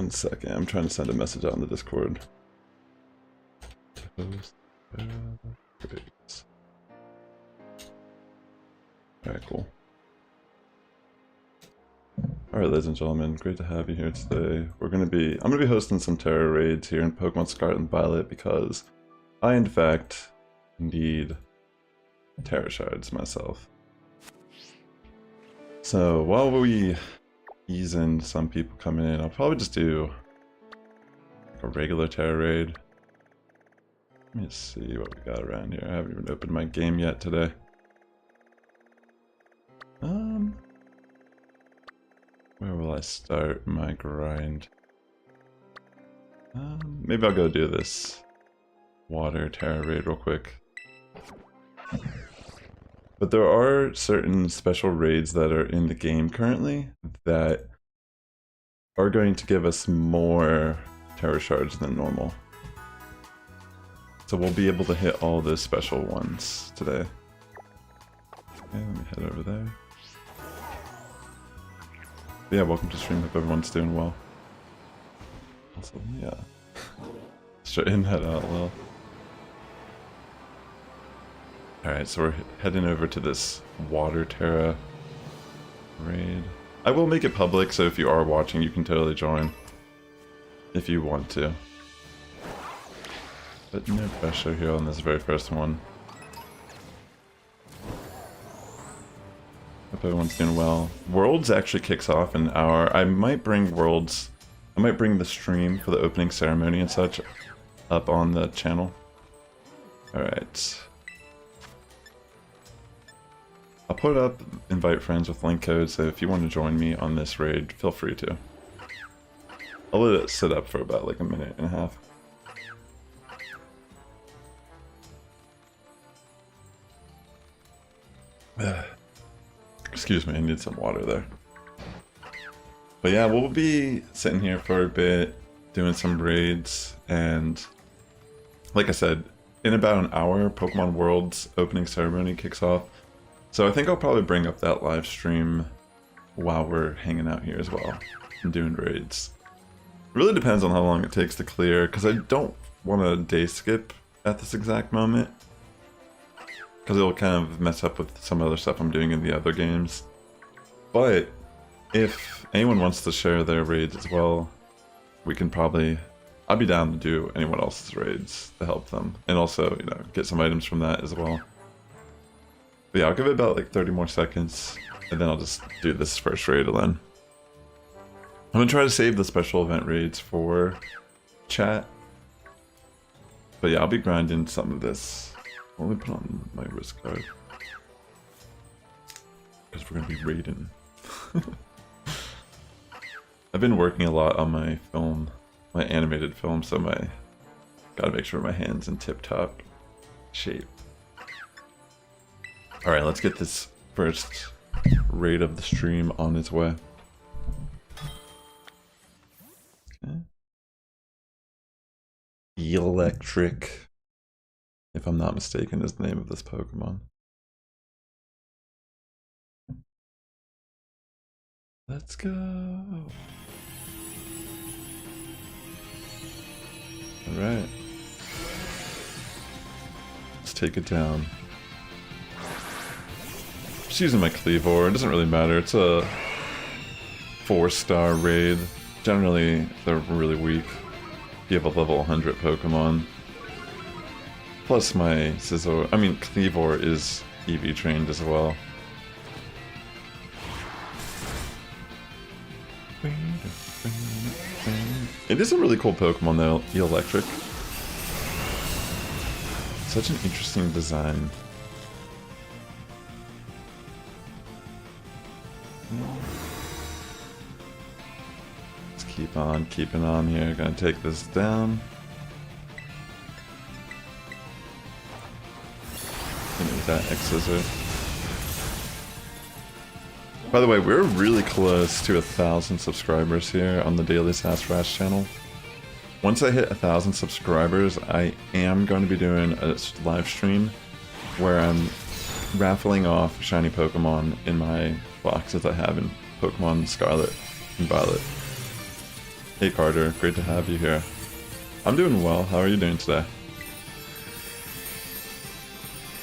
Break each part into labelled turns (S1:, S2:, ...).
S1: 1 second. I'm trying to send a message out in the Discord. Alright, cool. Alright, ladies and gentlemen, great to have you here today. I'm gonna be hosting some Tera raids here in Pokemon Scarlet and Violet because I, in fact, need Tera Shards myself. So while we ease in some people coming in, I'll probably just do like a regular Tera raid. Let me see what we got around here. I haven't even opened my game yet today. Where will I start my grind? Maybe I'll go do this water Tera raid real quick. But there are certain special raids that are in the game currently that are going to give us more Tera Shards than normal. So we'll be able to hit all those special ones today. Okay, let me head over there. But yeah, welcome to stream. Hope everyone's doing well. Also, yeah. Straight in, head out well. Alright, so we're heading over to this water Tera raid. I will make it public, so if you are watching, you can totally join. If you want to. But no pressure here on this very first one. Hope everyone's doing well. Worlds actually kicks off in an hour. I might bring Worlds... I might bring the stream for the opening ceremony and such up on the channel. Alright. I'll put up invite friends with link code, so if you want to join me on this raid, feel free to. I'll let it sit up for about like a minute and a half. Excuse me, I need some water there. But yeah, we'll be sitting here for a bit, doing some raids, and like I said, in about an hour, Pokemon World's opening ceremony kicks off. So I think I'll probably bring up that live stream while we're hanging out here as well and doing raids. It really depends on how long it takes to clear, because I don't want to day skip at this exact moment. Because it'll kind of mess up with some other stuff I'm doing in the other games. But if anyone wants to share their raids as well, we can probably... I'll be down to do anyone else's raids to help them. And also, you know, get some items from that as well. But yeah, I'll give it about like 30 more seconds, and then I'll just do this first raid alone. I'm gonna try to save the special event raids for chat. But yeah, I'll be grinding some of this. I'll only put on my wrist guard. Because we're gonna be raiding. I've been working a lot on my film, my animated film, so gotta make sure my hand's in tip-top shape. Alright, let's get this first raid of the stream on its way. Okay. Electric, if I'm not mistaken, is the name of this Pokemon. Let's go. Alright. Let's take it down. Just using my Cleavor, it doesn't really matter, it's a 4-star raid. Generally, they're really weak if you have a level 100 Pokemon. Plus my Cleavor is EV trained as well. It is a really cool Pokemon though, Electric. Such an interesting design. Let's keep on keeping on here. Gonna take this down. Use that X-Scissor. By the way, we're really close to 1,000 subscribers here on the Daily Sassifrass channel. Once I hit 1,000 subscribers, I am going to be doing a live stream where I'm raffling off shiny Pokemon in my boxes I have in Pokemon Scarlet and Violet. Hey Carter, great to have you here. I'm doing well, how are you doing today?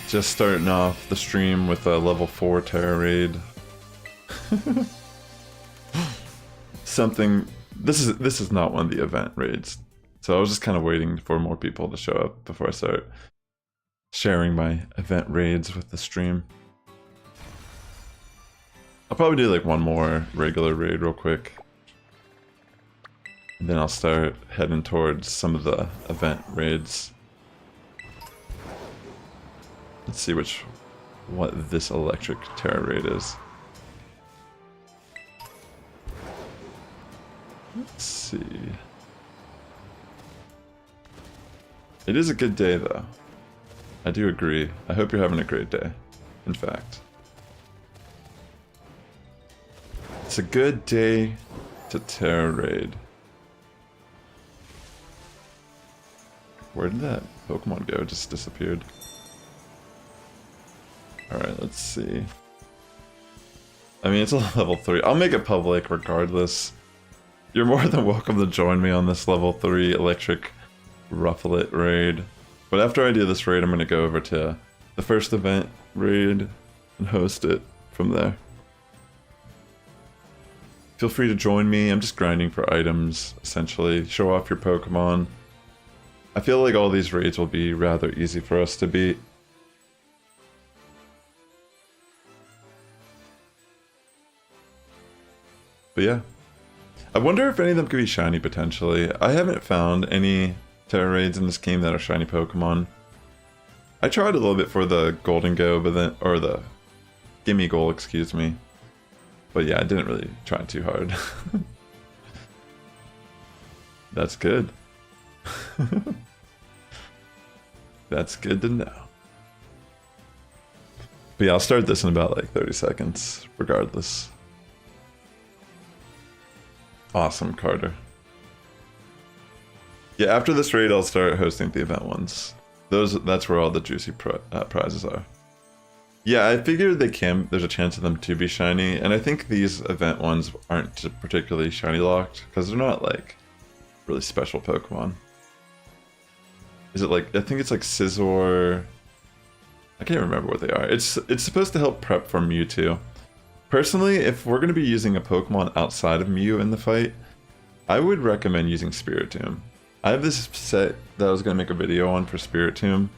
S1: Just starting off the stream with a level 4 Tera raid. Something, this is not one of the event raids. So I was just kind of waiting for more people to show up before I start sharing my event raids with the stream. I'll probably do like one more regular raid real quick. And then I'll start heading towards some of the event raids. Let's see what this electric Tera raid is. Let's see. It is a good day though. I do agree. I hope you're having a great day, in fact. It's a good day to Tera raid. Where did that Pokemon go? It just disappeared. Alright, let's see. I mean, it's a level 3. I'll make it public regardless. You're more than welcome to join me on this level 3 electric Rufflet raid. But after I do this raid, I'm going to go over to the first event raid and host it from there. Feel free to join me. I'm just grinding for items, essentially. Show off your Pokemon. I feel like all these raids will be rather easy for us to beat. But yeah. I wonder if any of them could be shiny potentially. I haven't found any Tera raids in this game that are shiny Pokemon. I tried a little bit for the Golden Go, but then, or the Gimme Goal, excuse me. But yeah, I didn't really try too hard. That's good. That's good to know. But yeah, I'll start this in about like 30 seconds, regardless. Awesome, Carter. Yeah, after this raid, I'll start hosting the event ones. That's where all the juicy prizes are. Yeah, I figured there's a chance of them to be shiny, and I think these event ones aren't particularly shiny locked, because they're not like really special Pokemon. Is it like, I think it's like Scizor, I can't remember what they are. It's supposed to help prep for Mewtwo. Personally, if we're going to be using a Pokemon outside of Mew in the fight, I would recommend using Spiritomb. I have this set that I was going to make a video on for Spiritomb,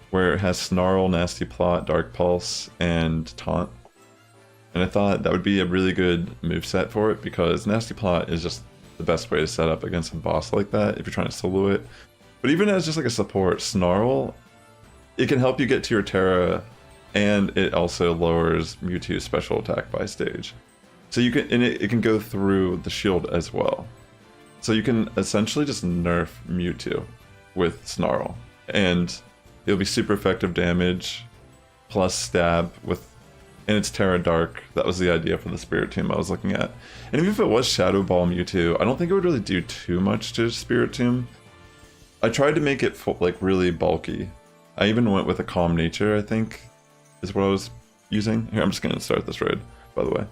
S1: where it has Snarl, Nasty Plot, Dark Pulse, and Taunt. And I thought that would be a really good moveset for it, because Nasty Plot is just the best way to set up against a boss like that if you're trying to solo it. But even as just like a support, Snarl, it can help you get to your Tera, and it also lowers Mewtwo's special attack by stage. So you can, and it can go through the shield as well. So you can essentially just nerf Mewtwo with Snarl, and it'll be super effective damage, plus stab and it's Tera Dark. That was the idea for the Spiritomb I was looking at. And even if it was Shadow Ball Mewtwo, I don't think it would really do too much to Spiritomb. I tried to make it like really bulky. I even went with a Calm Nature, I think, is what I was using. Here, I'm just going to start this raid, by the way.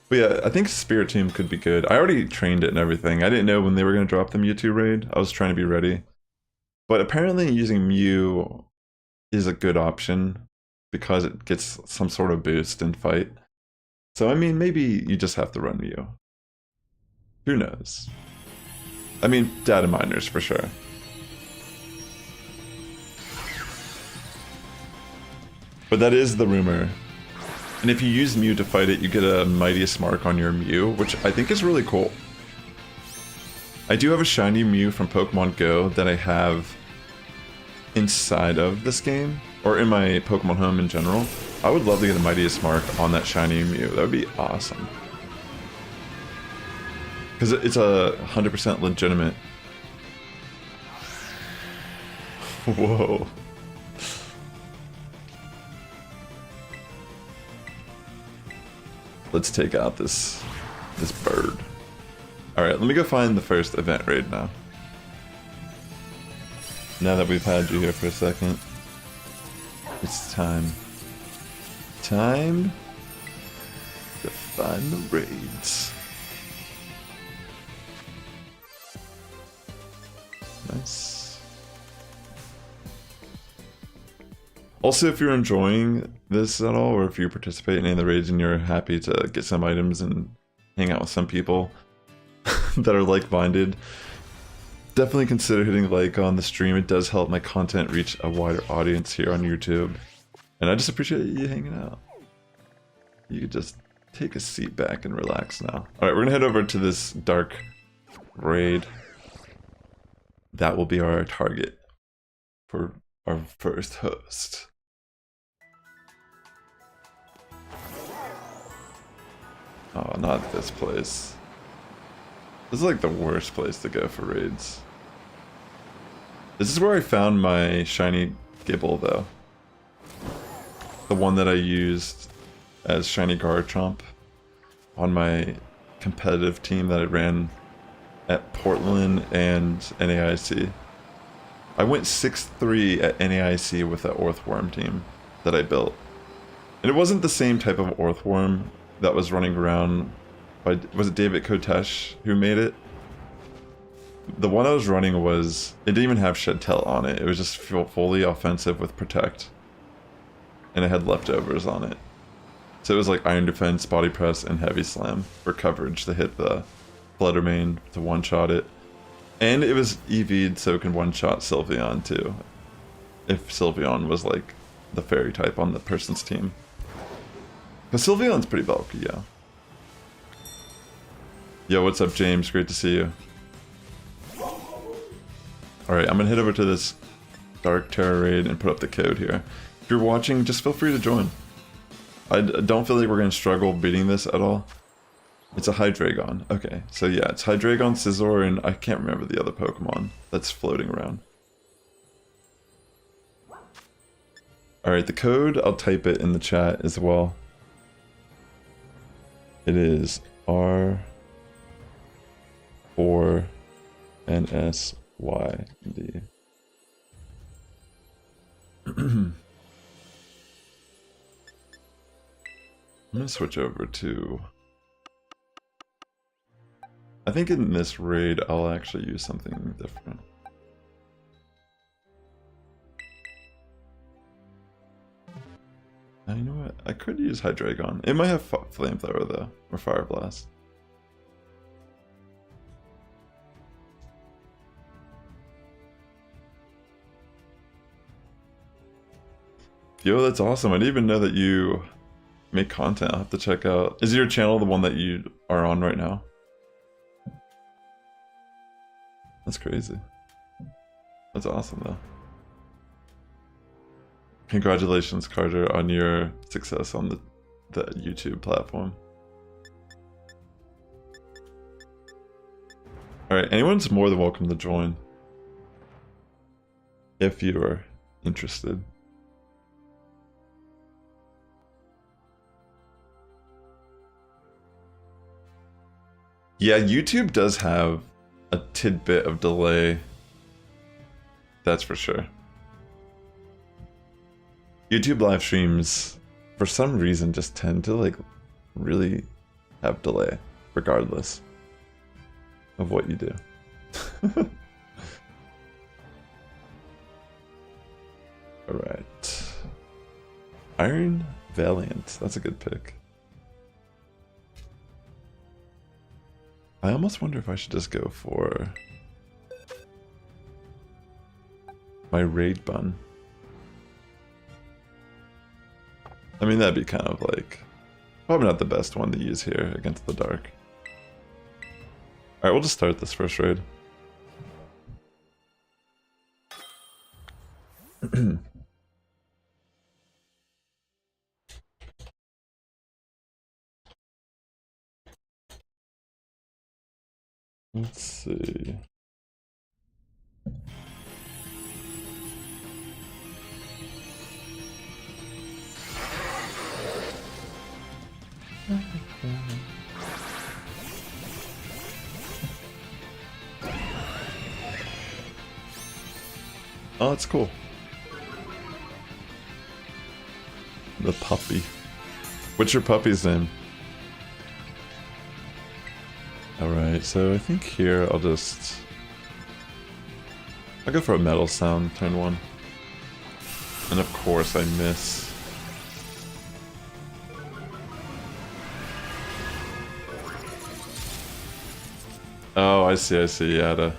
S1: But yeah, I think Spiritomb could be good. I already trained it and everything. I didn't know when they were going to drop the Mewtwo raid. I was trying to be ready. But apparently using Mew is a good option because it gets some sort of boost in fight. So I mean, maybe you just have to run Mew. Who knows? I mean, data miners for sure. But that is the rumor. And if you use Mew to fight it, you get a Mightiest Mark on your Mew, which I think is really cool. I do have a shiny Mew from Pokemon Go that I have inside of this game, or in my Pokemon home in general. I would love to get a Mightiest Mark on that shiny Mew. That would be awesome. Because it's a 100% legitimate. Whoa. Let's take out this bird. Alright, let me go find the first event raid now. Now that we've had you here for a second. It's time. Time to find the raids. Nice. Also, if you're enjoying this at all, or if you participate in any of the raids and you're happy to get some items and hang out with some people that are like-minded, definitely consider hitting like on the stream. It does help my content reach a wider audience here on YouTube. And I just appreciate you hanging out. You could just take a seat back and relax now. Alright, we're gonna head over to this dark raid. That will be our target for our first host. Oh, not this place. This is like the worst place to go for raids. This is where I found my shiny Gibble though. The one that I used as shiny Garchomp on my competitive team that I ran at Portland and NAIC. I went 6-3 at NAIC with that Orthworm team that I built. And it wasn't the same type of Orthworm that was running around by, was it David Kotesh who made it? The one I was running was, it didn't even have Shed Tail on it. It was just fully offensive with Protect. And it had leftovers on it. So it was like Iron Defense, Body Press, and Heavy Slam for coverage to hit the Fluttermane to one-shot it. And it was EV'd so it can one-shot Sylveon too. If Sylveon was like the fairy type on the person's team. But Sylveon's pretty bulky, yeah. Yo, what's up, James? Great to see you. Alright, I'm gonna head over to this Dark Terror raid and put up the code here. If you're watching, just feel free to join. I don't feel like we're gonna struggle beating this at all. It's a Hydraigon. Okay, so yeah, it's Hydraigon, Scizor, and I can't remember the other Pokemon that's floating around. Alright, the code, I'll type it in the chat as well. It is R4NSYD. I'm gonna switch over to... I think in this raid I'll actually use something different. You know what? I could use Hydraigon. It might have Flamethrower though, or Fire Blast. Yo, that's awesome. I didn't even know that you make content. I'll have to check out. Is your channel the one that you are on right now? That's crazy. That's awesome though. Congratulations, Carter, on your success on the YouTube platform. Alright, anyone's more than welcome to join if you are interested. Yeah, YouTube does have a tidbit of delay. That's for sure. YouTube live streams, for some reason, just tend to like really have delay, regardless of what you do. Alright. Iron Valiant, that's a good pick. I almost wonder if I should just go for my raid bun. I mean, that'd be kind of like, probably not the best one to use here against the dark. Alright, we'll just start this first raid. Let's see. Oh, that's cool. The puppy. What's your puppy's name? Alright, so I think here I'll just I'll go for a metal sound, turn 1. And of course I miss. Oh, I see, Yada.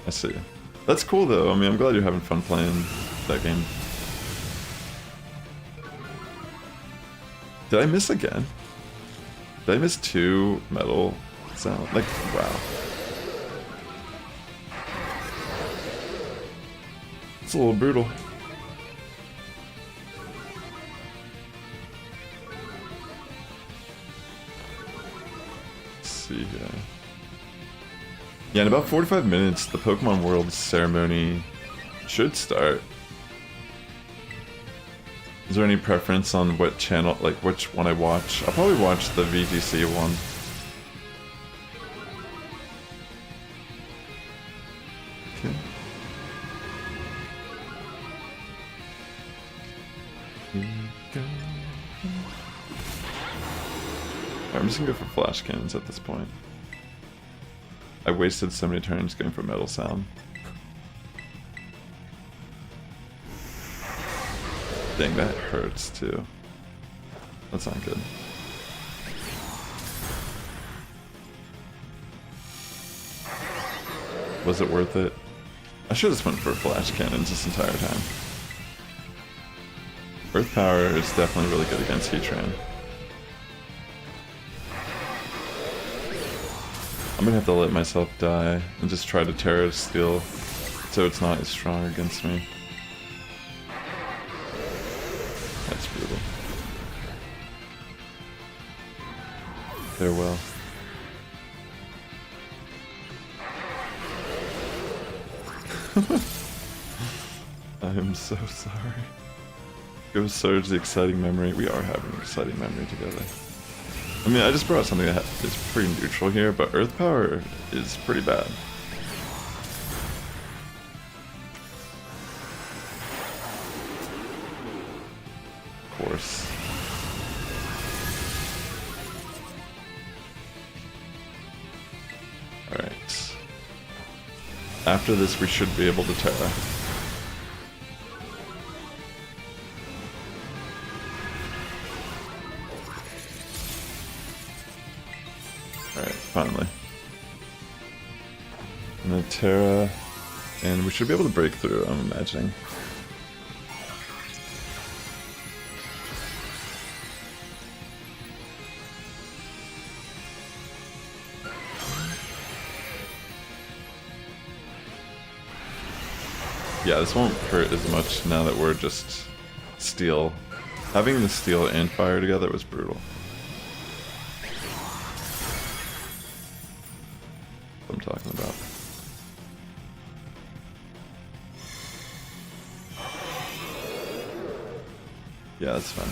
S1: I see. That's cool though, I mean, I'm glad you're having fun playing that game. Did I miss again? Did I miss 2 metal sound? Like, wow. It's a little brutal. Let's see here. Yeah, in about 45 minutes, the Pokemon World ceremony should start. Is there any preference on what channel, like which one I watch? I'll probably watch the VGC one. Okay. Alright, I'm just gonna go for flash cannons at this point. I wasted so many turns going for metal sound. Dang, that hurts too. That's not good. Was it worth it? I should have just went for flash cannons this entire time. Earth Power is definitely really good against Heatran. I'm gonna have to let myself die and just try to Tera Steel so it's not as strong against me. That's brutal. Farewell. I am so sorry. Go Surge, the exciting memory. We are having an exciting memory together. I mean, I just brought something that is pretty neutral here, but Earth Power is pretty bad. Of course. Alright. After this, we should be able to Tera. Finally. And then Tera, and we should be able to break through, I'm imagining. Yeah, this won't hurt as much now that we're just steel. Having the steel and fire together was brutal. I'm talking about. Yeah, that's fine.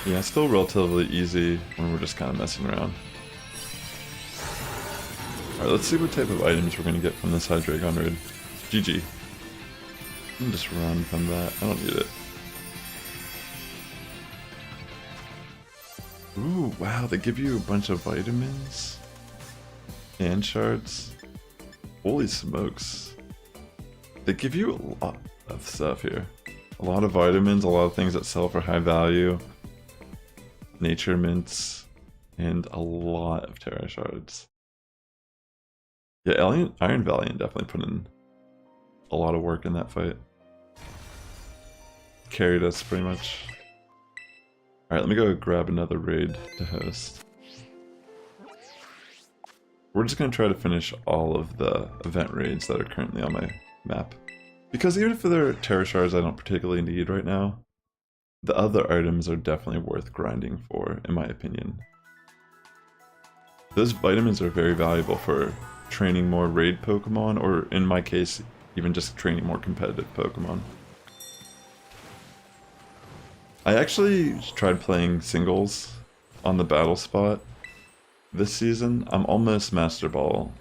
S1: Yeah, it's still relatively easy when we're just kind of messing around. Alright, let's see what type of items we're gonna get from this Hydraigon raid. GG. You can just run from that. I don't need it. Ooh, wow, they give you a bunch of vitamins and shards. Holy smokes. They give you a lot of stuff here. A lot of vitamins, a lot of things that sell for high value. Nature mints, and a lot of Tera Shards. Yeah, Iron Valiant definitely put in a lot of work in that fight. Carried us pretty much. Alright, let me go grab another raid to host. We're just going to try to finish all of the event raids that are currently on my map. Because even if they're Tera Shards I don't particularly need right now, the other items are definitely worth grinding for, in my opinion. Those vitamins are very valuable for training more raid Pokemon, or in my case, even just training more competitive Pokemon. I actually tried playing singles on the battle spot this season. I'm almost Master Ball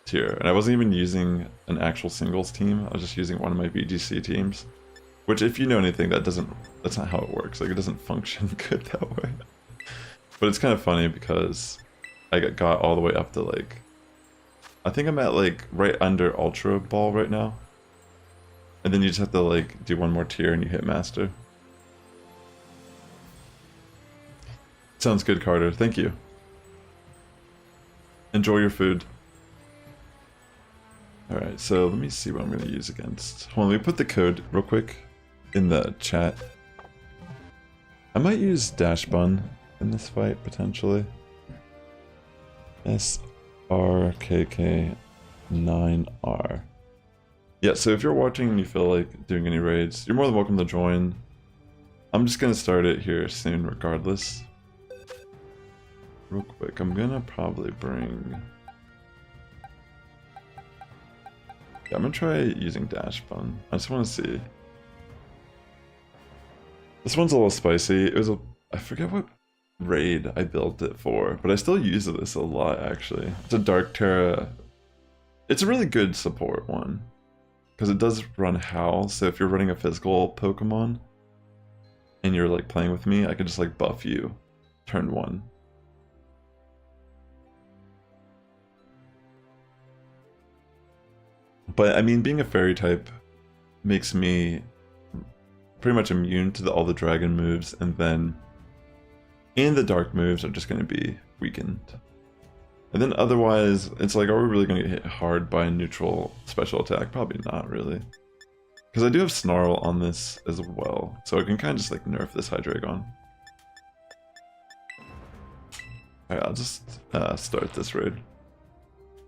S1: tier, and I wasn't even using an actual singles team. I was just using one of my VGC teams, which, if you know anything, that's not how it works. Like, it doesn't function good that way. But it's kind of funny because I got all the way up to like, I think I'm at like right under Ultra Ball right now. And then you just have to like do one more tier and you hit Master. Sounds good, Carter. Thank you. Enjoy your food. Alright, so let me see what I'm going to use against. Hold on, let me put the code real quick in the chat. I might use Dash Bun in this fight, potentially. SRKK9R. Yeah, so if you're watching and you feel like doing any raids, you're more than welcome to join. I'm just going to start it here soon regardless. Real quick, I'm going to probably bring... Yeah, I'm going to try using Dash Bun. I just want to see. This one's a little spicy. It was a... I forget what raid I built it for, but I still use this a lot, actually. It's a Dark Tera. It's a really good support one, because it does run Howl, so if you're running a physical Pokemon, and you're like playing with me, I could just like buff you turn 1. But I mean, being a fairy type makes me pretty much immune to all the dragon moves, and then the dark moves are just going to be weakened. And then otherwise, it's like, are we really going to get hit hard by a neutral special attack? Probably not really. Because I do have Snarl on this as well, so I can kind of just like nerf this Hydraigon. Alright, I'll just start this raid.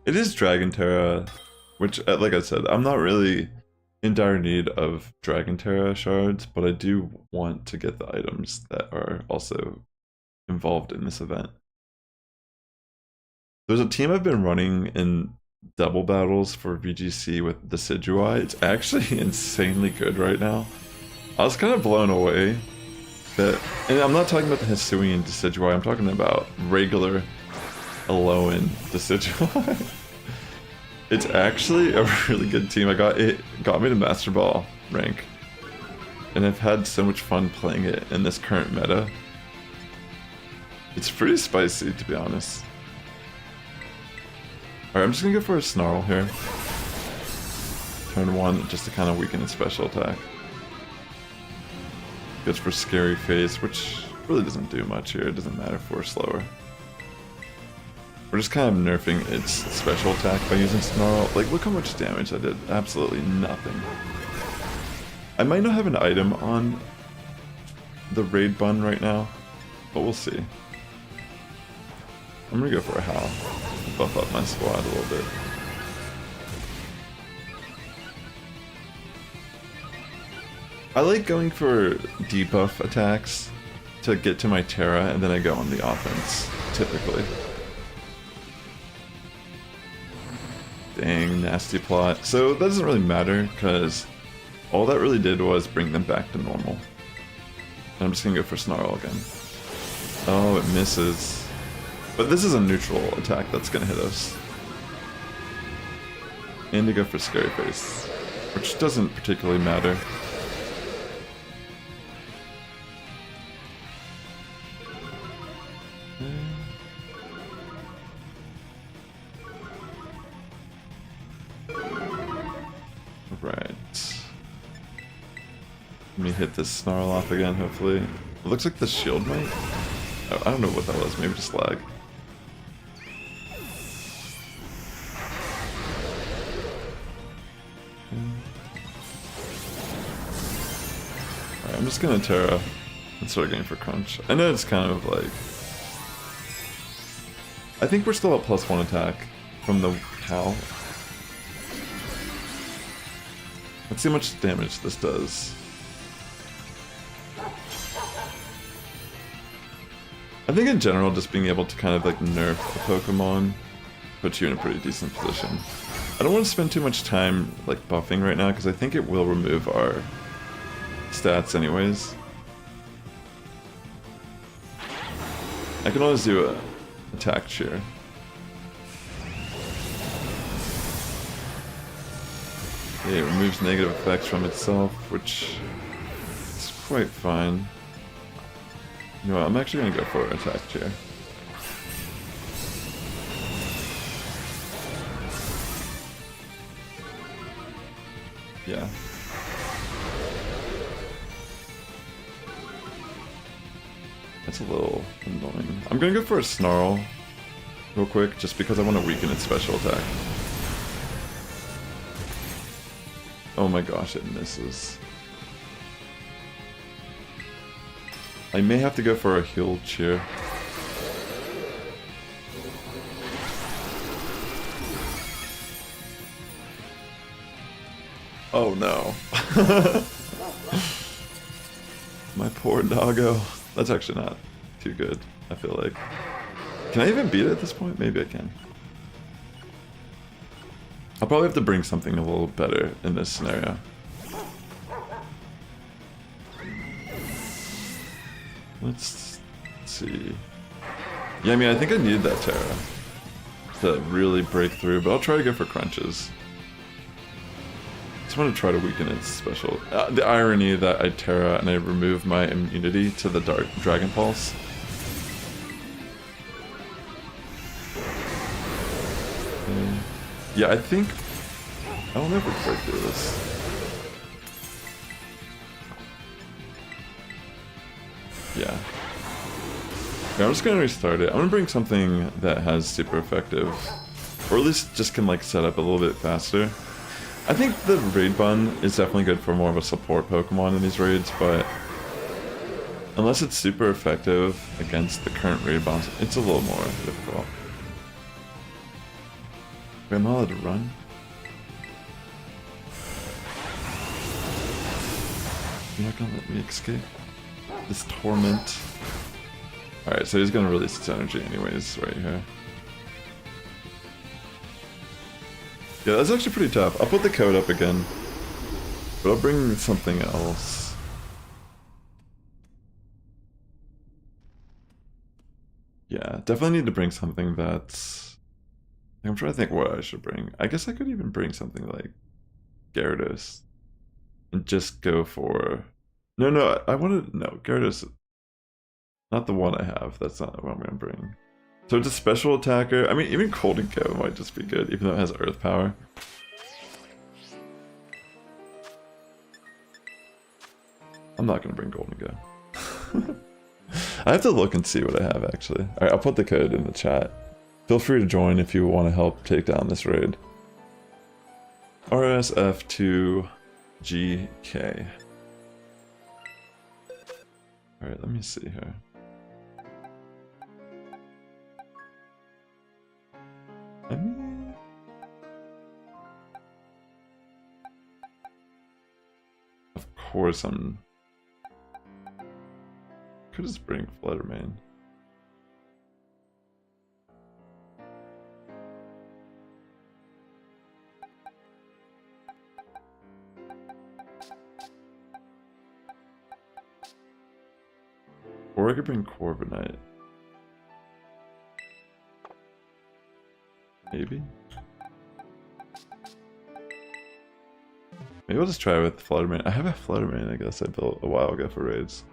S1: It is Dragon Tera, which, like I said, I'm not really in dire need of Dragon Tera shards, but I do want to get the items that are also involved in this event. There's a team I've been running in double battles for VGC with Decidueye. It's actually insanely good right now. I was kind of blown away that, and I'm not talking about the Hisuian Decidueye, I'm talking about regular Alolan Decidueye. It's actually a really good team. It got me to Master Ball rank, and I've had so much fun playing it in this current meta. It's pretty spicy, to be honest. Alright, I'm just gonna go for a Snarl here. Turn 1, just to kind of weaken its special attack. Goes for Scary Face, which really doesn't do much here. It doesn't matter if we're slower. We're just kind of nerfing its special attack by using Snarl. Like, look how much damage I did. Absolutely nothing. I might not have an item on the raid bun right now, but we'll see. I'm gonna go for a Howl. Buff up my squad a little bit. I like going for debuff attacks to get to my Tera, and then I go on the offense, typically. Dang, nasty plot. So that doesn't really matter, because all that really did was bring them back to normal. I'm just gonna go for Snarl again. Oh, it misses. But this is a neutral attack that's gonna hit us. And to go for Scary Face, which doesn't particularly matter. Right. Let me hit this Snarl off again, hopefully. It looks like the shield might... Oh, I don't know what that was, maybe just lag. Alright, I'm just gonna Tera and start going for Crunch. I know it's kind of like... I think we're still at +1 attack from the Howl. Let's see how much damage this does. I think in general, just being able to kind of like nerf the Pokemon puts you in a pretty decent position. I don't want to spend too much time like buffing right now, because I think it will remove our stats anyways. I can always do a attack cheer. Yeah, it removes negative effects from itself, which is quite fine. You know what, I'm actually gonna go for attack here. Yeah. That's a little annoying. I'm gonna go for a Snarl real quick, just because I want to weaken its special attack. Oh my gosh, it misses. I may have to go for a heal cheer. Oh no. My poor doggo. That's actually not too good, I feel like. Can I even beat it at this point? Maybe I can. I'll probably have to bring something a little better in this scenario. Let's see. Yeah, I mean, I think I need that Tera to really break through, but I'll try to go for crunches. Just want to try to weaken its special. The irony that I Tera and I remove my immunity to the Dark Dragon Pulse. Yeah, I think... I don't know if we can break through this. Yeah. I'm just gonna restart it. I'm gonna bring something that has super effective. Or at least just can like set up a little bit faster. I think the raid bun is definitely good for more of a support Pokemon in these raids, but unless it's super effective against the current raid boss, it's a little more difficult. Wait, am I allowed to run? You're not gonna let me escape this torment. Alright, so he's gonna release its energy anyways, right here. Yeah, that's actually pretty tough. I'll put the code up again, but I'll bring something else. Yeah, definitely need to bring something that's... I'm trying to think what I should bring. I guess I could even bring something like Gyarados. And just go for... No, I wanted... No, Gyarados... Not the one I have. That's not what I'm going to bring. So it's a special attacker. I mean, even Cold and Go might just be good, even though it has Earth power. I'm not going to bring Gold and Go. I have to look and see what I have, actually. Alright, I'll put the code in the chat. Feel free to join if you want to help take down this raid. RSF2GK. Alright, let me see here. I mean... Of course I'm... Could just bring Fluttermane. Or I could bring Corviknight. Maybe? Maybe I'll just try with Fluttermane. I have a Fluttermane, I guess I built a while ago for raids.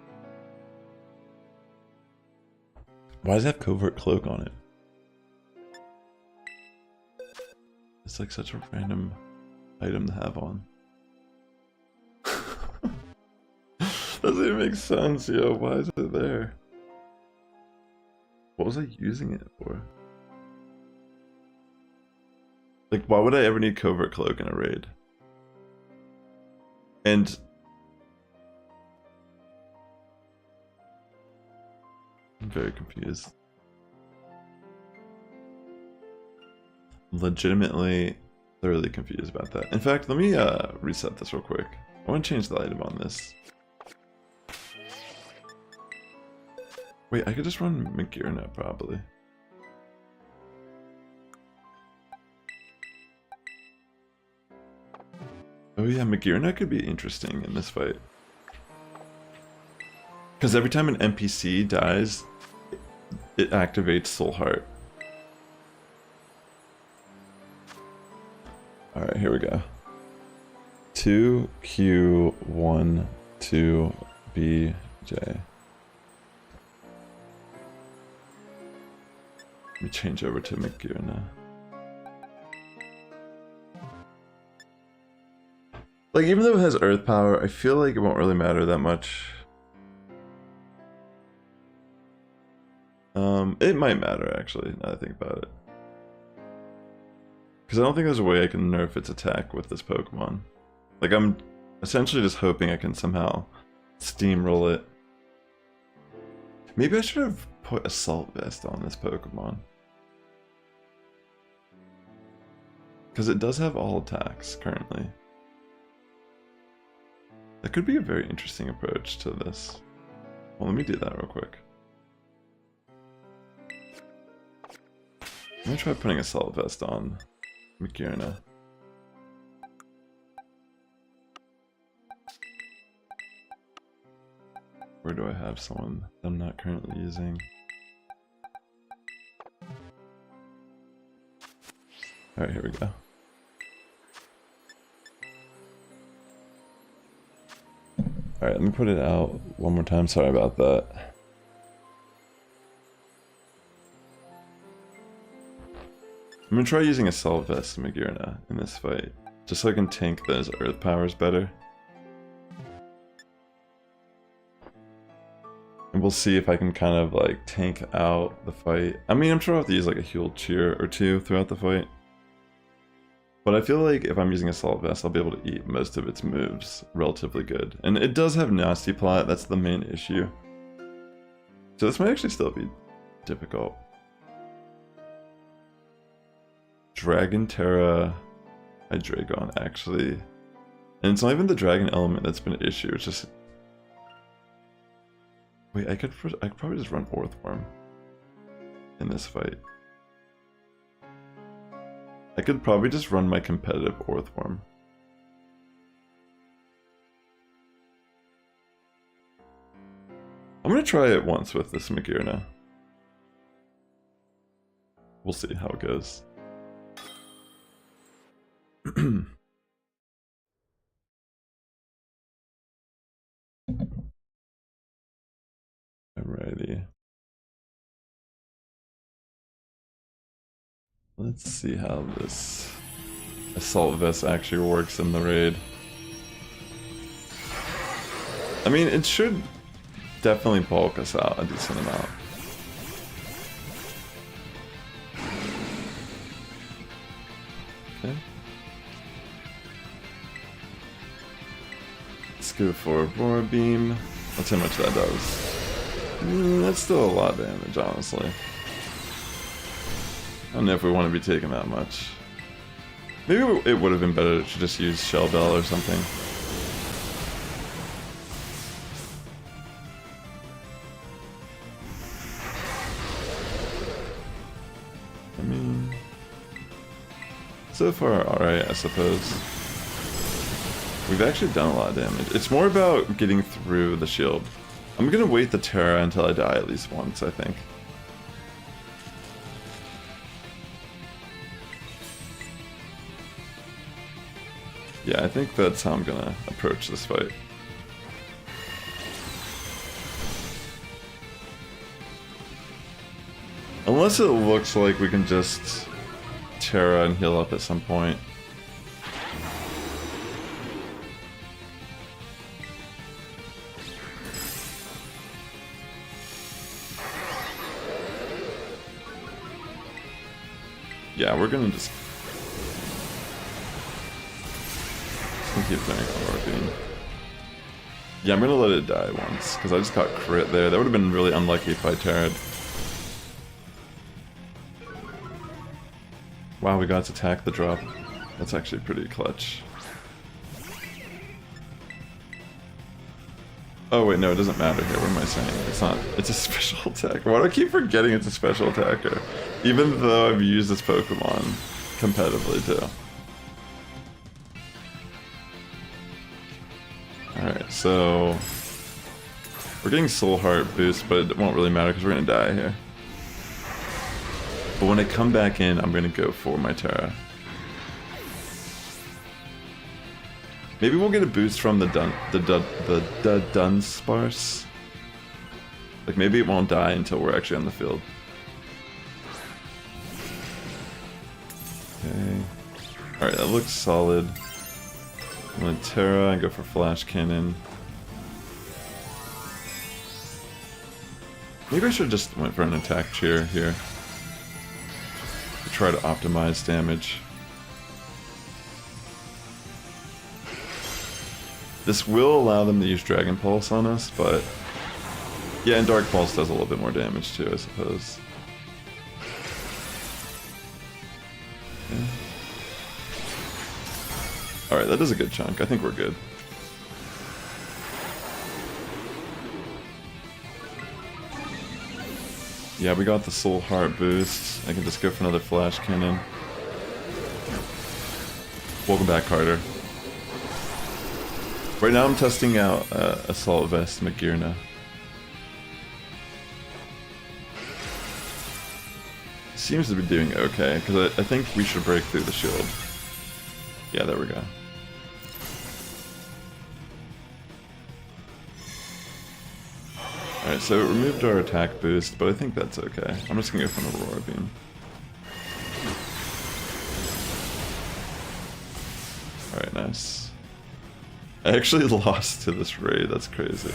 S1: Why does it have Covert Cloak on it? It's like such a random item to have on. Doesn't even make sense, yo. Why is it there? What was I using it for? Like, why would I ever need Covert Cloak in a raid? And... I'm very confused. I'm legitimately thoroughly confused about that. In fact, let me reset this real quick. I want to change the item on this. Wait, I could just run Magearna, probably. Oh yeah, Magearna could be interesting in this fight. Because every time an NPC dies, it activates Soul Heart. Alright, here we go. 2Q1 2BJ. change over to Magearna. Like, even though it has Earth Power, I feel like it won't really matter that much. It might matter, actually, now that I think about it. Because I don't think there's a way I can nerf its attack with this Pokemon. Like, I'm essentially just hoping I can somehow steamroll it. Maybe I should have put Assault Vest on this Pokemon. Because it does have all attacks, currently. That could be a very interesting approach to this. Well, let me do that real quick. I'm gonna try putting Assault Vest on Magearna. Where do I have someone I'm not currently using? Alright, here we go. Alright, let me put it out one more time. Sorry about that. I'm gonna try using Assault Vest Magearna in this fight, just so I can tank those Earth powers better. And we'll see if I can kind of like tank out the fight. I mean, I'm sure I'll have to use like a Heal Cheer or two throughout the fight. But I feel like if I'm using Assault Vest, I'll be able to eat most of its moves relatively good. And it does have Nasty Plot, that's the main issue. So this might actually still be difficult. Dragon Tera Hydraigon, actually. And it's not even the dragon element that's been an issue, it's just... Wait, I could probably just run Orthworm in this fight. I could probably just run my competitive Orthworm. I'm gonna try it once with this Magearna. We'll see how it goes. Alrighty. Let's see how this Assault Vest actually works in the raid. I mean, it should definitely bulk us out a decent amount. Okay. Let's go for Aurora Beam. Let's see how much that does. That's still a lot of damage, honestly. I don't know if we want to be taking that much. Maybe it would have been better to just use Shell Bell or something. I mean... So far, alright, I suppose. We've actually done a lot of damage. It's more about getting through the shield. I'm gonna wait the Tera until I die at least once, I think. Yeah, I think that's how I'm gonna approach this fight. Unless it looks like we can just Tera and heal up at some point. Yeah, we're gonna just keep doing Aurora Beam. Yeah, I'm gonna let it die once, because I just got crit there. That would have been really unlucky if I Terra'd. Wow, we got its attack the drop. That's actually pretty clutch. Oh wait, no, it doesn't matter here. What am I saying? It's not. It's a special attacker. Why do I keep forgetting it's a special attacker? Even though I've used this Pokemon competitively too. Alright, so... We're getting Soul Heart boost, but it won't really matter because we're gonna die here. But when I come back in, I'm gonna go for my Tera. Maybe we'll get a boost from the Dunsparce. Like maybe it won't die until we're actually on the field. Alright, that looks solid. I'm gonna Tera and go for Flash Cannon. Maybe I should just went for an attack cheer here. To try to optimize damage. This will allow them to use Dragon Pulse on us, but... Yeah, and Dark Pulse does a little bit more damage too, I suppose. Okay. Alright, that is a good chunk. I think we're good. Yeah, we got the Soul Heart boost. I can just go for another Flash Cannon. Welcome back, Carter. Right now I'm testing out Assault Vest Magearna. Seems to be doing okay, because I think we should break through the shield. Yeah, there we go. Alright, so it removed our attack boost, but I think that's okay. I'm just gonna go for an Aurora Beam. Alright, nice. I actually lost to this raid, that's crazy.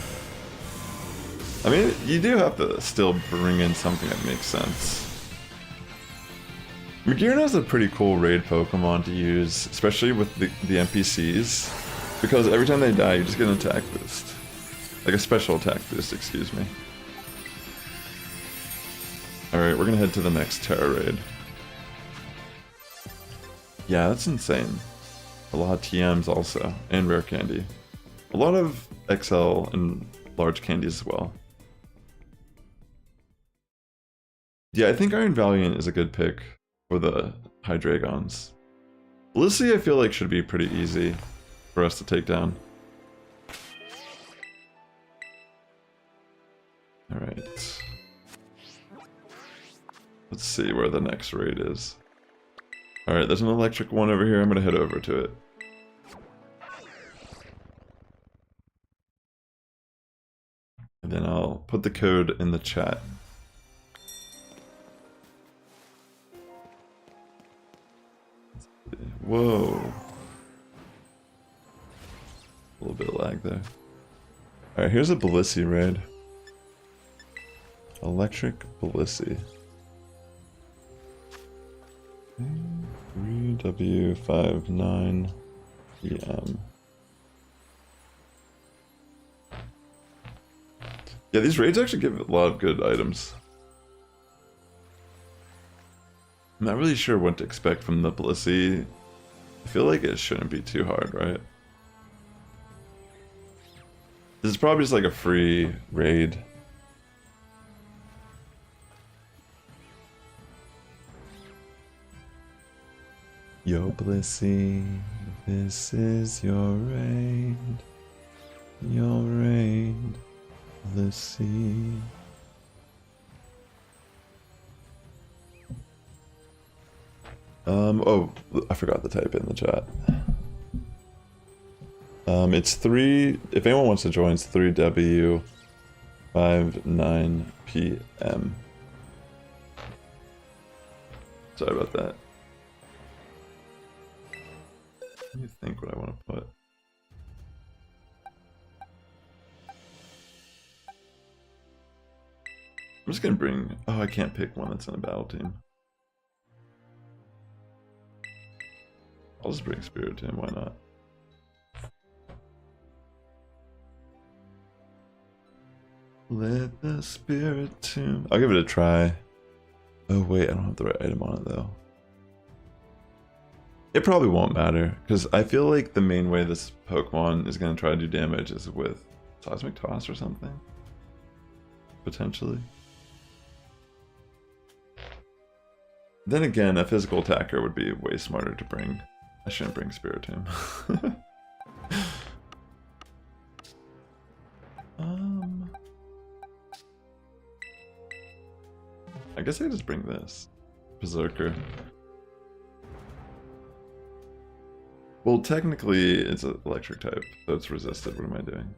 S1: I mean, you do have to still bring in something that makes sense. Magearna is a pretty cool raid Pokemon to use, especially with the NPCs, because every time they die, you just get an attack boost. Like a special attack boost, excuse me. Alright, we're gonna head to the next Tera raid. Yeah, that's insane. A lot of TMs also, and rare candy. A lot of XL and large candies as well. Yeah, I think Iron Valiant is a good pick for the Hydraigons. Blissey I feel like should be pretty easy for us to take down. Alright. Let's see where the next raid is. Alright, there's an electric one over here. I'm gonna head over to it. And then I'll put the code in the chat. Whoa. A little bit of lag there. Alright, here's a Blissey raid. Electric Blissey. 3W59 PM. Yeah, these raids actually give a lot of good items. I'm not really sure what to expect from the Blissey. I feel like it shouldn't be too hard, right? This is probably just like a free raid. Yo, Blissey, this is your raid. Your raid, Blissey. Oh, I forgot to type in the chat. It's 3, if anyone wants to join, it's 3W59 PM. Sorry about that. Let me think what I want to put. I'm just gonna bring, oh, I can't pick one that's in a battle team. I'll just bring Spirit Team, why not? Let the Spirit Team. I'll give it a try. Oh wait, I don't have the right item on it though. It probably won't matter, because I feel like the main way this Pokemon is going to try to do damage is with Seismic Toss or something. Potentially. Then again, a physical attacker would be way smarter to bring. I shouldn't bring Spiritomb. I guess I just bring this. Berserker. Well, technically, it's an electric type, so it's resisted. What am I doing?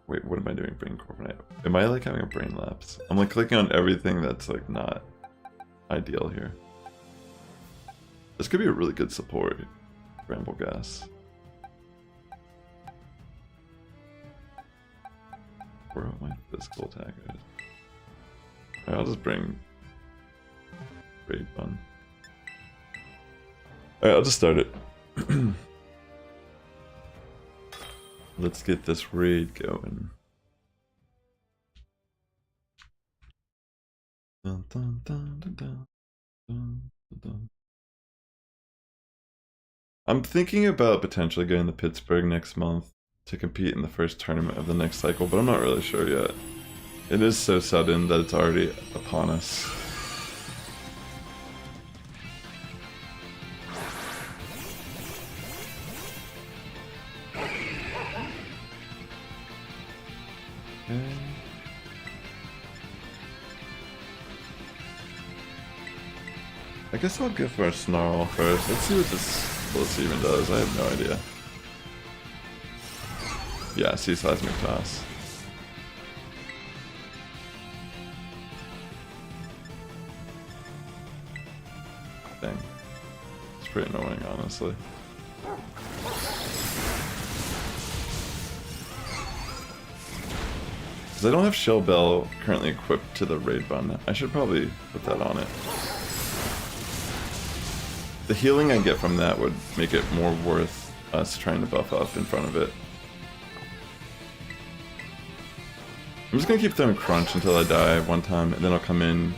S1: Wait, what am I doing? Brain Corporate. Am I like having a brain lapse? I'm like clicking on everything that's like not ideal here. This could be a really good support, Bramble Gas. Where my physical attack is. Alright, I'll just bring Raid Bun. Alright, I'll just start it. Let's get this raid going. Dun, dun, dun, dun, dun, dun, dun. I'm thinking about potentially going to Pittsburgh next month to compete in the first tournament of the next cycle, but I'm not really sure yet. It is so sudden that it's already upon us. Okay. I guess I'll go for a Snarl first. Let's see what this Blissey even does. I have no idea. Yeah, see Seismic Toss. Dang. It's pretty annoying, honestly. Because I don't have Shell Bell currently equipped to the Raid Bun. I should probably put that on it. The healing I get from that would make it more worth us trying to buff up in front of it. I'm just gonna keep throwing Crunch until I die one time, and then I'll come in,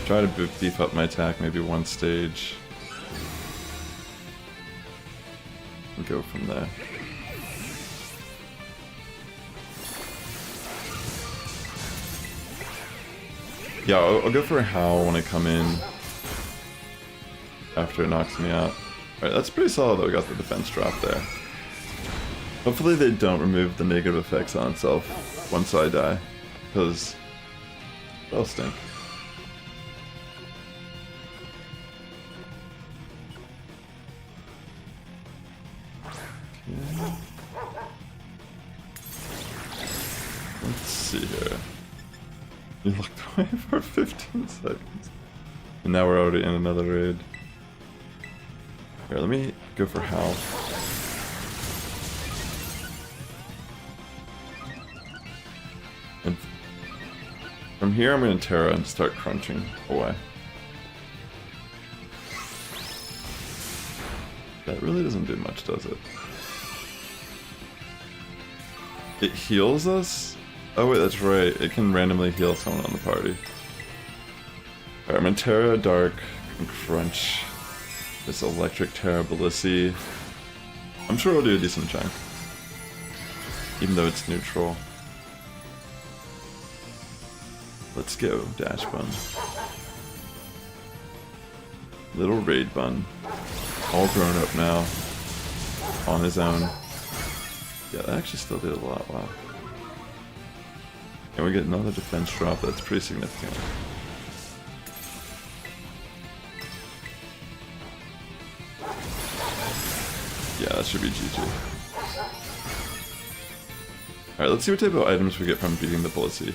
S1: try to beef up my attack maybe one stage, and go from there. Yeah, I'll go for a Howl when I come in after it knocks me out. Alright, that's pretty solid that we got the defense drop there. Hopefully they don't remove the negative effects on itself once I die, because that'll stink. Okay. Let's see here. You looked away for 15 seconds. And now we're already in another raid. Here, let me go for Howl. And from here I'm going to Tera and start crunching away. That really doesn't do much, does it? It heals us? Oh wait, that's right. It can randomly heal someone on the party. Alright, I'm going to Tera, Dark, and Crunch. This Electric Tera Blissey. I'm sure it'll do a decent chunk. Even though it's neutral. Let's go, Dash Bun. Little Raid Bun. All grown up now. On his own. Yeah, that actually still did a lot, wow. And we get another defense drop, that's pretty significant. Yeah, that should be GG. Alright, let's see what type of items we get from beating the Blissey.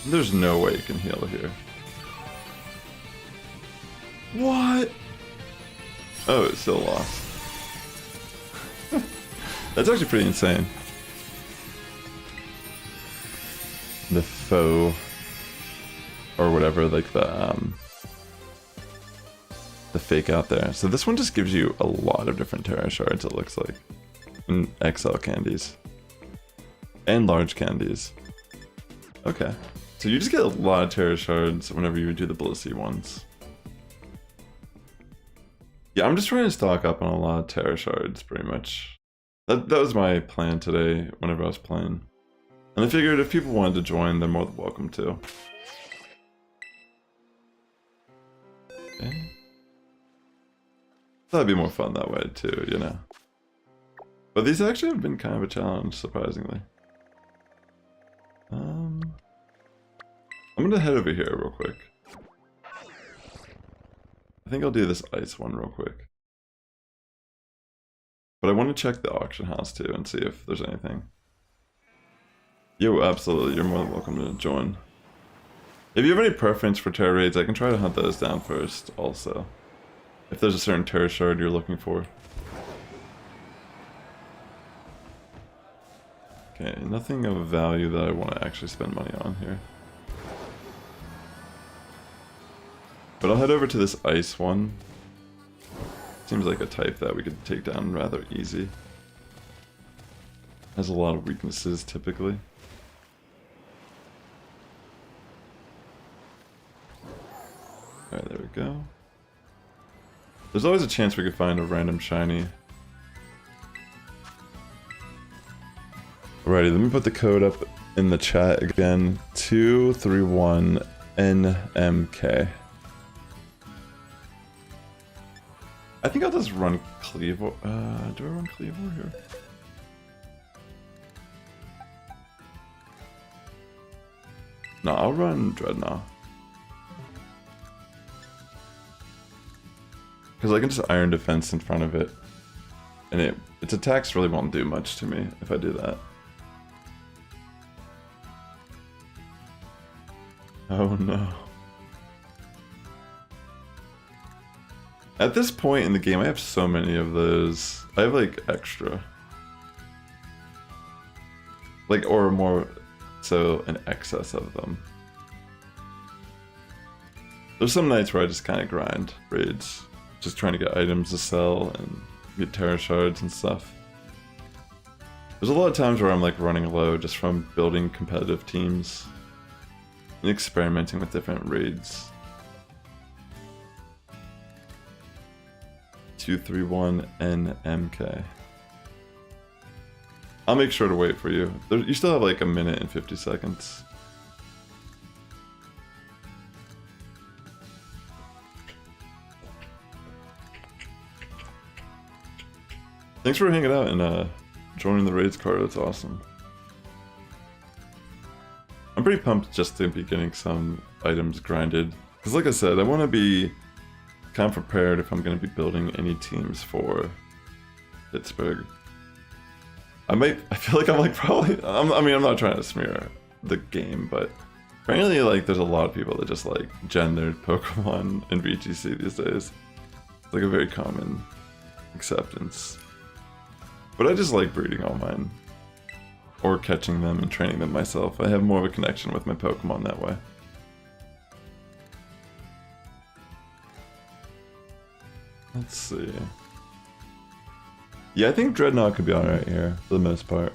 S1: There's no way you can heal here. What? Oh, it's still lost. That's actually pretty insane. The foe, or whatever, like the fake out there. So this one just gives you a lot of different Tera Shards, it looks like. And XL candies. And large candies. Okay. So you just get a lot of Tera Shards whenever you do the Blissey ones. Yeah, I'm just trying to stock up on a lot of Tera Shards, pretty much. That was my plan today, whenever I was playing. And I figured if people wanted to join, they're more than welcome to. Okay. That'd be more fun that way too, you know. But these actually have been kind of a challenge, surprisingly. I'm gonna head over here real quick. I think I'll do this ice one real quick. But I want to check the auction house too and see if there's anything. Yo, absolutely, you're more than welcome to join. If you have any preference for Tera raids, I can try to hunt those down first, also. If there's a certain Tera Shard you're looking for. Okay, nothing of value that I want to actually spend money on here. But I'll head over to this ice one. Seems like a type that we could take down rather easy. Has a lot of weaknesses, typically. Alright, there we go. There's always a chance we could find a random shiny. Alrighty, let me put the code up in the chat again. 231NMK. I think I'll just run Cleavor. Do I run Cleavor here? No, I'll run Dreadnought. Because I can just Iron Defense in front of it. And its attacks really won't do much to me if I do that. Oh no. At this point in the game, I have so many of those. I have like extra. Like, or more so an excess of them. There's some nights where I just kind of grind raids. Just trying to get items to sell and get Tera Shards and stuff. There's a lot of times where I'm like running low just from building competitive teams and experimenting with different raids. 231NMK. I'll make sure to wait for you. You still have like a minute and 50 seconds. Thanks for hanging out and joining the raids card, that's awesome. I'm pretty pumped just to be getting some items grinded. Because like I said, I want to be kind of prepared if I'm going to be building any teams for Pittsburgh. I feel like I'm like probably, I mean I'm not trying to smear the game, but apparently like there's a lot of people that just like gendered Pokemon in VGC these days. It's like a very common acceptance. But I just like breeding all mine. Or catching them and training them myself. I have more of a connection with my Pokemon that way. Let's see. Yeah, I think Dreadnought could be alright here, for the most part.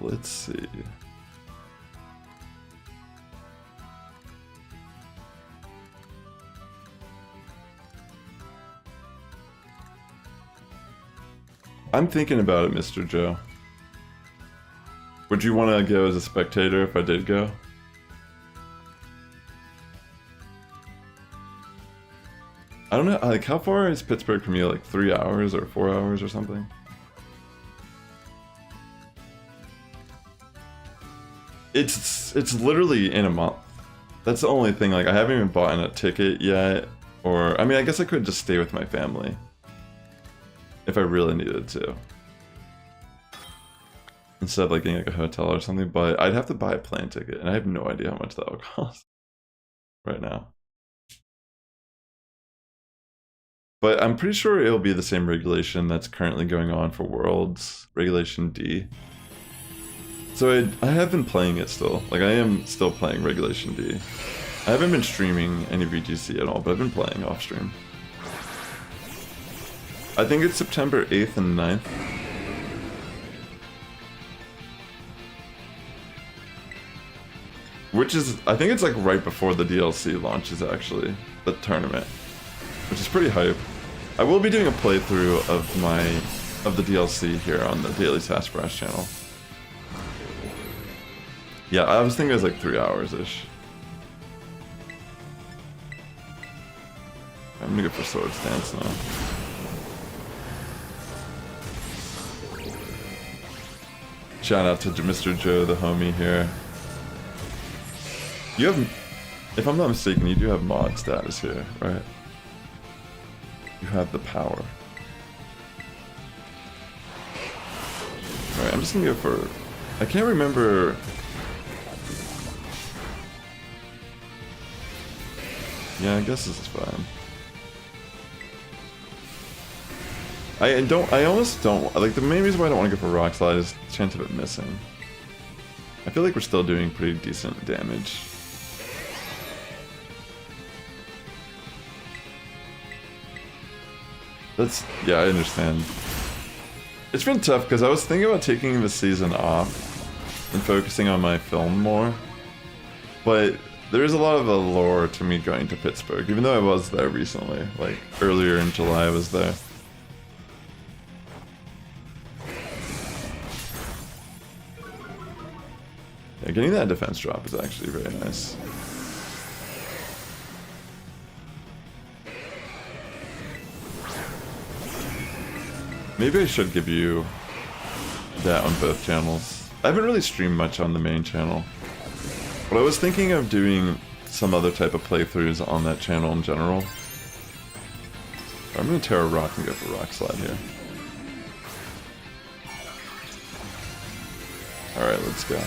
S1: Let's see. I'm thinking about it, Mr. Joe. Would you want to go as a spectator if I did go? I don't know, like how far is Pittsburgh from you? Like 3 hours or 4 hours or something? It's literally in a month. That's the only thing, like I haven't even bought a ticket yet. Or, I mean, I guess I could just stay with my family. If I really needed to. Instead of like getting like a hotel or something, but I'd have to buy a plane ticket, and I have no idea how much that would cost right now. But I'm pretty sure it'll be the same regulation that's currently going on for Worlds, Regulation D. So I have been playing it still. Like I am still playing Regulation D. I haven't been streaming any VGC at all, but I've been playing off stream. I think it's September 8th and 9th. Which is, I think it's like right before the DLC launches actually, the tournament. Which is pretty hype. I will be doing a playthrough of the DLC here on the Daily Sassifrass channel. Yeah, I was thinking it was like 3 hours-ish. I'm gonna go for Sword Stance now. Shout out to Mr. Joe, the homie here. You have, if I'm not mistaken, you do have mod status here, right? You have the power. Alright, I'm just gonna go for I can't remember. Yeah, I guess this is fine. I almost don't, like, the main reason why I don't want to go for Rock Slide is the chance of it missing. I feel like we're still doing pretty decent damage. That's, yeah, I understand. It's been tough because I was thinking about taking the season off and focusing on my film more. But there's a lot of allure to me going to Pittsburgh, even though I was there recently. Like, earlier in July I was there. Yeah, getting that defense drop is actually very nice. Maybe I should give you that on both channels. I haven't really streamed much on the main channel, but I was thinking of doing some other type of playthroughs on that channel in general. I'm gonna Tera Rock and go for Rock Slide here. Alright, let's go.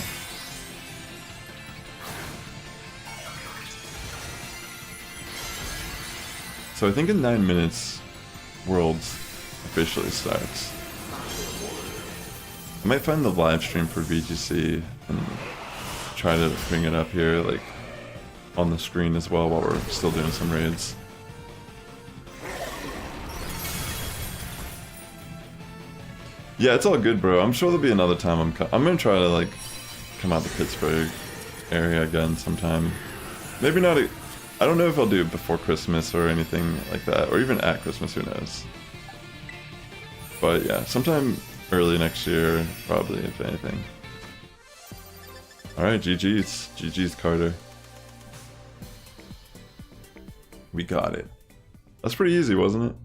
S1: So I think in 9 minutes, Worlds officially starts. I might find the live stream for VGC and try to bring it up here, like, on the screen as well while we're still doing some raids. Yeah, it's all good, bro. I'm sure there'll be another time I'm gonna try to, like, come out to Pittsburgh area again sometime. Maybe not I don't know if I'll do it before Christmas or anything like that, or even at Christmas, who knows. But yeah, sometime early next year, probably, if anything. Alright, GG's. GG's, Carter. We got it. That's pretty easy, wasn't it?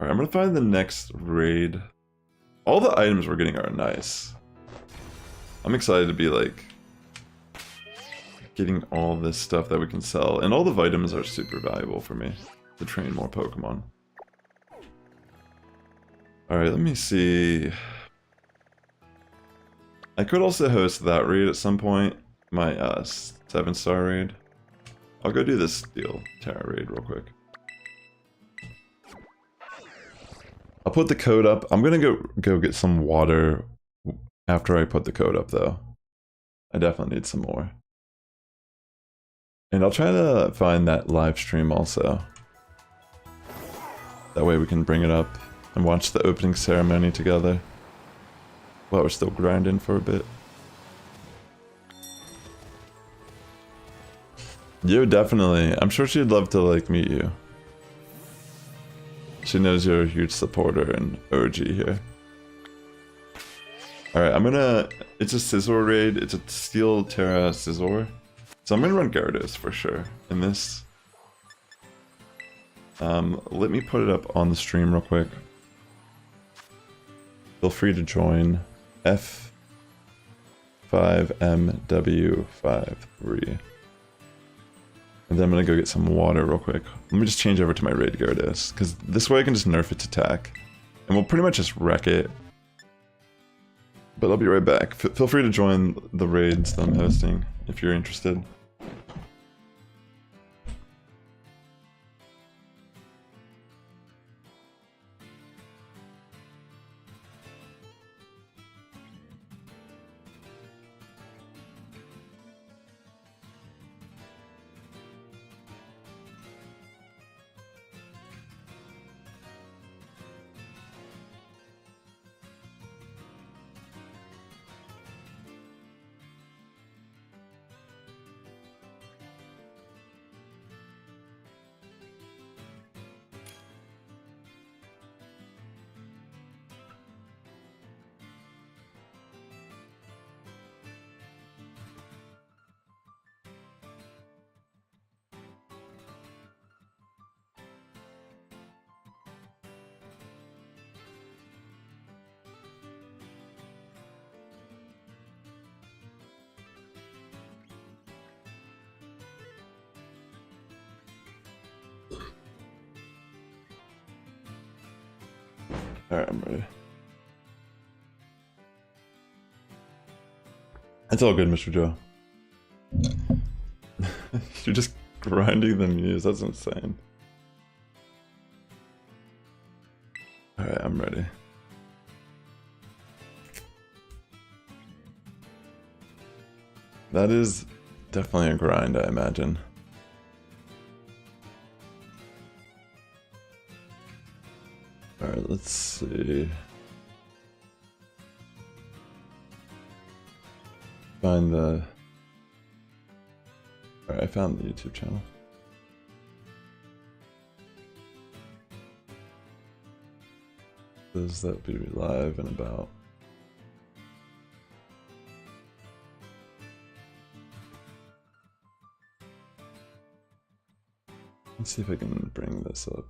S1: Alright, I'm gonna find the next raid. All the items we're getting are nice. I'm excited to be, like, getting all this stuff that we can sell. And all the vitamins are super valuable for me to train more Pokemon. Alright, let me see. I could also host that raid at some point. My 7-star raid. I'll go do this Steel Tera raid real quick. I'll put the code up. I'm gonna go get some water after I put the code up, though. I definitely need some more. And I'll try to find that live stream also. That way we can bring it up and watch the opening ceremony together while we're still grinding for a bit. Yo, definitely. I'm sure she'd love to, like, meet you. She knows you're a huge supporter and OG here. Alright, I'm gonna... It's a Scizor raid. It's a Steel Tera Scizor. So I'm gonna run Gyarados for sure in this. Let me put it up on the stream real quick. Feel free to join F5MW53. And then I'm gonna go get some water real quick. Let me just change over to my raid Gyarados, because this way I can just nerf its attack. And we'll pretty much just wreck it. But I'll be right back. Feel free to join the raids that I'm hosting if you're interested. Alright, I'm ready. It's all good, Mr. Joe. You're just grinding the muse, that's insane. Alright, I'm ready. That is definitely a grind, I imagine. Alright, let's see. Find the... Alright, I found the YouTube channel. Does that be live in about... Let's see if I can bring this up.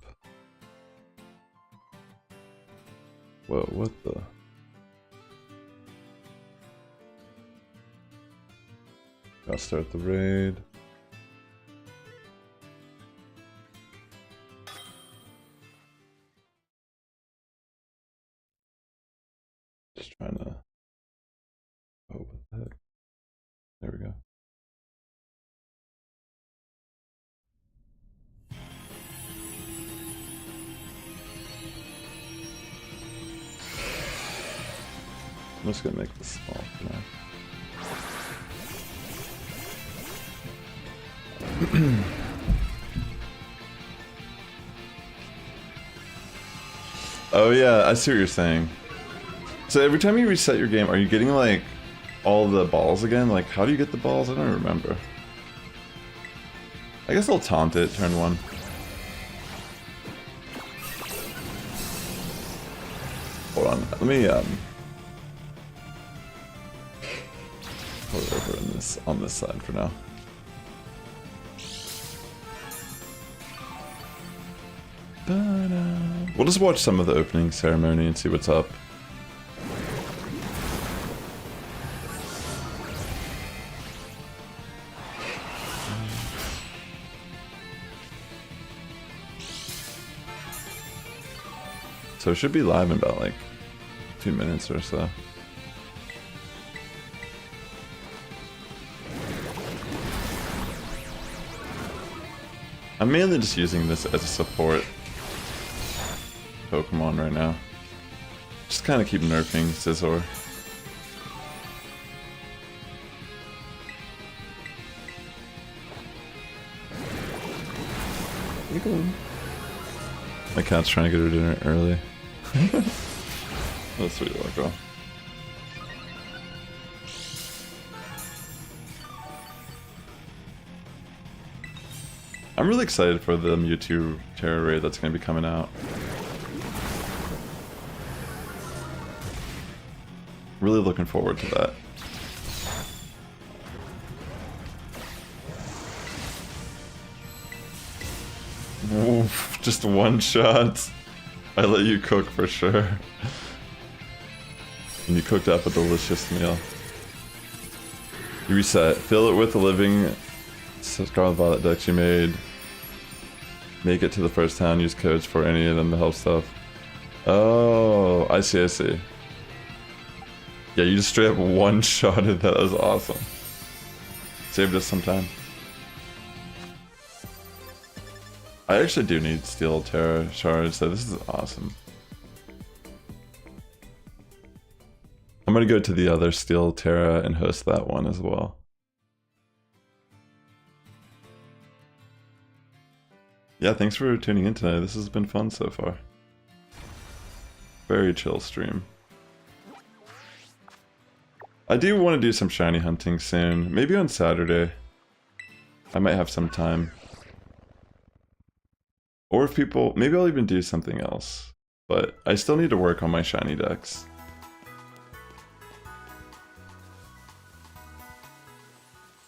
S1: Whoa, what the... I'll start the raid. Just trying to... Oh, what the heck? There we go. I'm just gonna make this small for now. Oh yeah, I see what you're saying. So every time you reset your game, are you getting like all the balls again? Like, how do you get the balls? I don't remember. I guess I'll taunt it turn 1. Hold on, let me put it over in this, on this side for now. We'll just watch some of the opening ceremony and see what's up. So it should be live in about like 2 minutes or so. I'm mainly just using this as a support Pokemon right now. Just kind of keep nerfing Scizor. My cat's trying to get her dinner early. That's sweet, Loco. I'm really excited for the Mewtwo Tera raid that's going to be coming out. Really looking forward to that. Oof, just one shot. I let you cook for sure. And you cooked up a delicious meal. You reset. Fill it with the living Scarlet Violet decks you made. Make it to the first town. Use codes for any of them to help stuff. Oh, I see, I see. Yeah, you just straight up one-shotted that. That was awesome. Saved us some time. I actually do need Steel Tera Shards, so this is awesome. I'm gonna go to the other Steel Tera and host that one as well. Yeah, thanks for tuning in tonight. This has been fun so far. Very chill stream. I do want to do some shiny hunting soon. Maybe on Saturday. I might have some time. Or if people... Maybe I'll even do something else. But I still need to work on my shiny decks.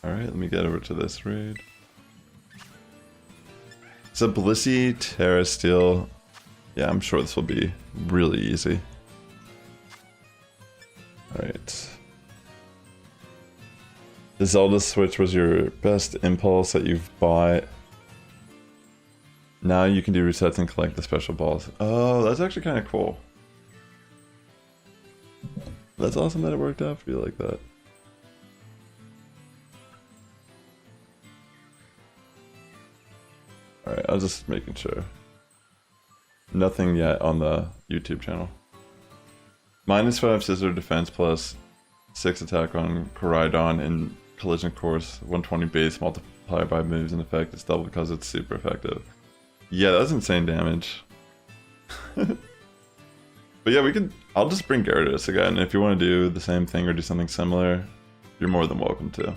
S1: Alright, let me get over to this raid. It's a Blissey, Terra Steel. Yeah, I'm sure this will be really easy. Alright. The Zelda Switch was your best impulse that you've bought. Now you can do resets and collect the special balls. Oh, that's actually kind of cool. That's awesome that it worked out for you like that. Alright, I was just making sure. Nothing yet on the YouTube channel. -5 Scissor Defense plus 6 attack on Hydraigon and Collision Course, 120 base multiplied by moves and effect. It's double because it's super effective. Yeah, that's insane damage. But yeah, I'll just bring Gyarados again. If you want to do the same thing or do something similar, you're more than welcome to.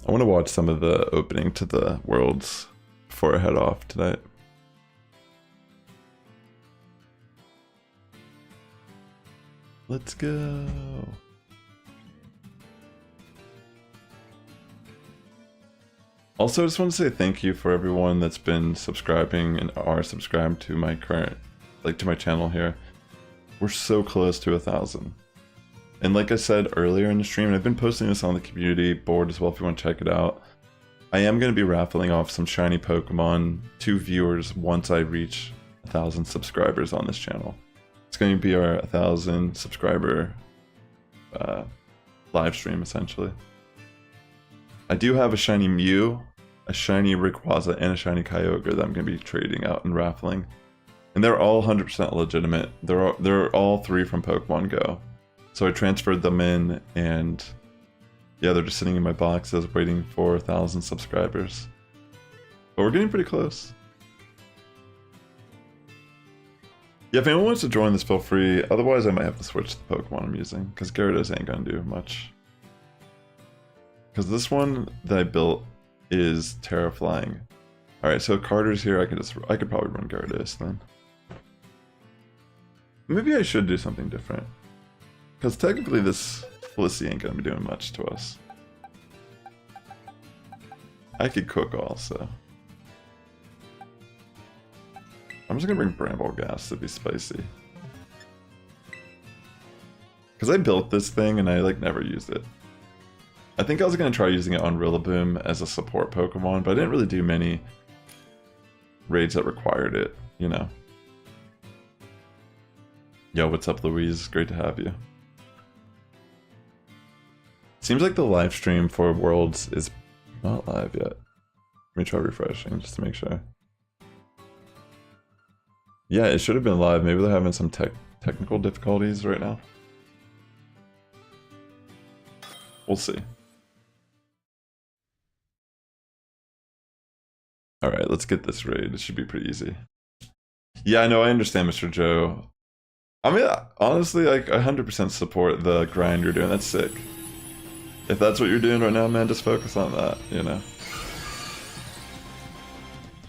S1: I want to watch some of the opening to the worlds before I head off tonight. Let's go. Also, I just want to say thank you for everyone that's been subscribing and are subscribed to my to my channel here. We're so close to 1,000. And like I said earlier in the stream, and I've been posting this on the community board as well if you want to check it out, I am going to be raffling off some shiny Pokemon to viewers once I reach 1,000 subscribers on this channel. It's going to be our 1,000 subscriber live stream, essentially. I do have a shiny Mew, a shiny Rayquaza, and a shiny Kyogre that I'm going to be trading out and raffling. And they're all 100% legitimate. They're all 3 from Pokemon Go. So I transferred them in, and yeah, they're just sitting in my boxes waiting for 1,000 subscribers. But we're getting pretty close. Yeah, if anyone wants to join this, feel free. Otherwise, I might have to switch the Pokemon I'm using, because Gyarados ain't gonna do much. Because this one that I built is Terra Flying. Alright, so Carter's here. I could probably run Gyarados then. Maybe I should do something different. Because technically this Blissey ain't gonna be doing much to us. I could cook also. I'm just gonna bring Bramble Gas to be spicy. Because I built this thing and I like never used it. I think I was gonna try using it on Rillaboom as a support Pokemon, but I didn't really do many raids that required it, you know. Yo, what's up, Louise? Great to have you. Seems like the live stream for Worlds is not live yet. Let me try refreshing just to make sure. Yeah, it should have been live. Maybe they're having some technical difficulties right now. We'll see. Alright, let's get this raid. It should be pretty easy. Yeah, I know, I understand, Mr. Joe. I mean, honestly, like, 100% support the grind you're doing. That's sick. If that's what you're doing right now, man, just focus on that, you know?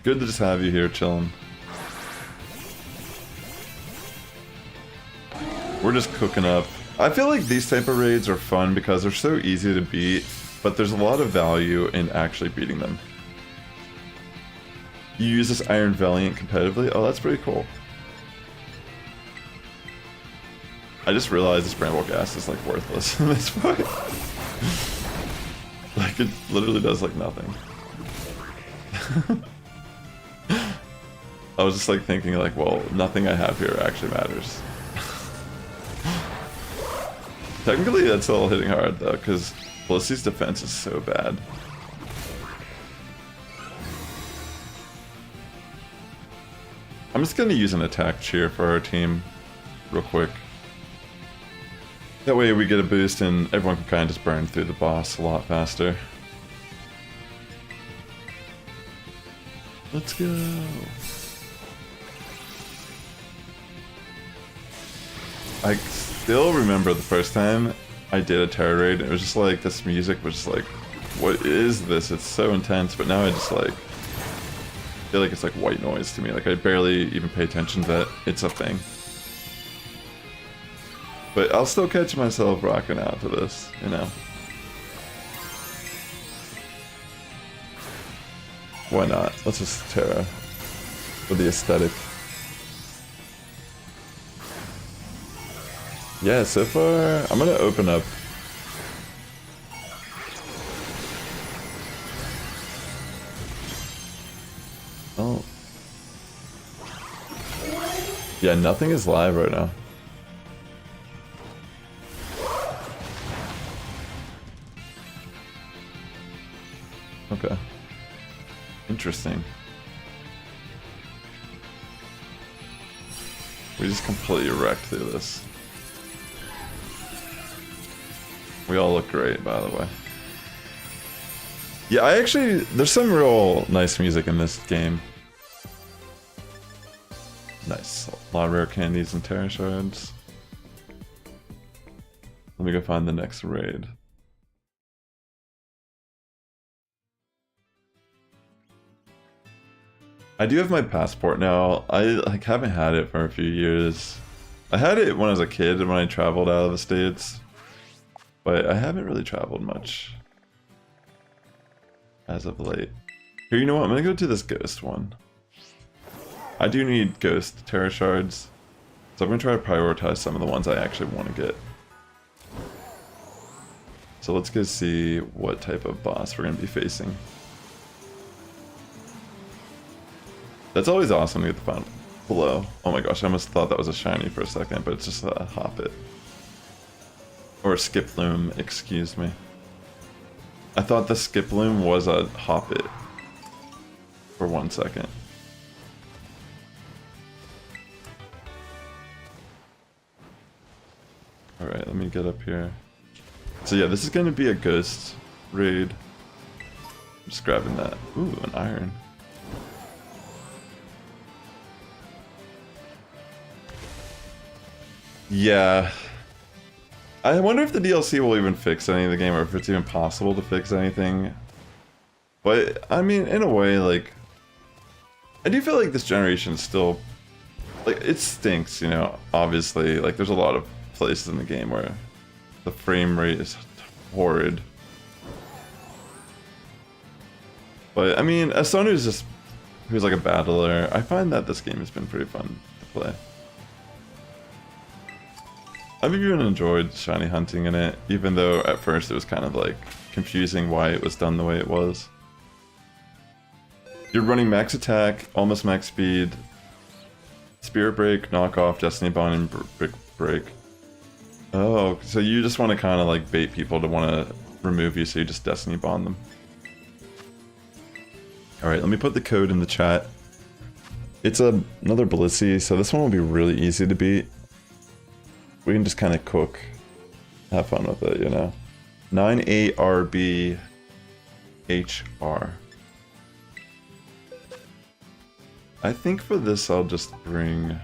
S1: Good to just have you here chilling. We're just cooking up. I feel like these type of raids are fun because they're so easy to beat, but there's a lot of value in actually beating them. You use this Iron Valiant competitively? Oh, that's pretty cool. I just realized this Bramble Gas is like worthless in this fight. Like, it literally does like nothing. I was just like thinking like, well, nothing I have here actually matters. Technically that's still hitting hard though, because Blissey's defense is so bad. I'm just gonna use an attack cheer for our team real quick. That way we get a boost and everyone can kind of just burn through the boss a lot faster. Let's go. I still remember the first time I did a Terra raid, it was just like, this music was just like, what is this? It's so intense, but now I just like, feel like it's like white noise to me. Like I barely even pay attention that it's a thing. But I'll still catch myself rocking out to this, you know. Why not? Let's just Terra for the aesthetic. Yeah, so far I'm gonna open up. Oh. Yeah, nothing is live right now. Okay. Interesting. We just completely wrecked through this. We all look great, by the way. Yeah, there's some real nice music in this game. Nice. A lot of rare candies and Tera Shards. Let me go find the next raid. I do have my passport now. I haven't had it for a few years. I had it when I was a kid and when I traveled out of the States. But I haven't really traveled much as of late. Here, you know what? I'm gonna go to this ghost one. I do need ghost Tera Shards, so I'm gonna try to prioritize some of the ones I actually want to get. So let's go see what type of boss we're gonna be facing. That's always awesome to get the final blow. Oh my gosh, I almost thought that was a shiny for a second, but it's just a Hoppit. Or a Skiploom, excuse me. I thought the Skiploom was a Hoppit for 1 second. Alright, let me get up here. So yeah, this is going to be a ghost raid. I'm just grabbing that. Ooh, an iron. Yeah. I wonder if the DLC will even fix any of the game, or if it's even possible to fix anything. But, I mean, in a way, like... I do feel like this generation is still... Like, it stinks, you know, obviously. Like, there's a lot of places in the game where the frame rate is horrid. But, I mean, as someone who's like a battler, I find that this game has been pretty fun to play. I've even enjoyed shiny hunting in it, even though at first it was kind of like confusing why it was done the way it was. You're running max attack, almost max speed, Spirit Break, Knockoff, Destiny Bond, and Brick Break. Oh, so you just want to kind of like bait people to want to remove you, so you just Destiny Bond them. Alright, let me put the code in the chat. It's another Blissey, so this one will be really easy to beat. We can just kind of cook, have fun with it, you know. 9ARBHR. I think for this I'll just bring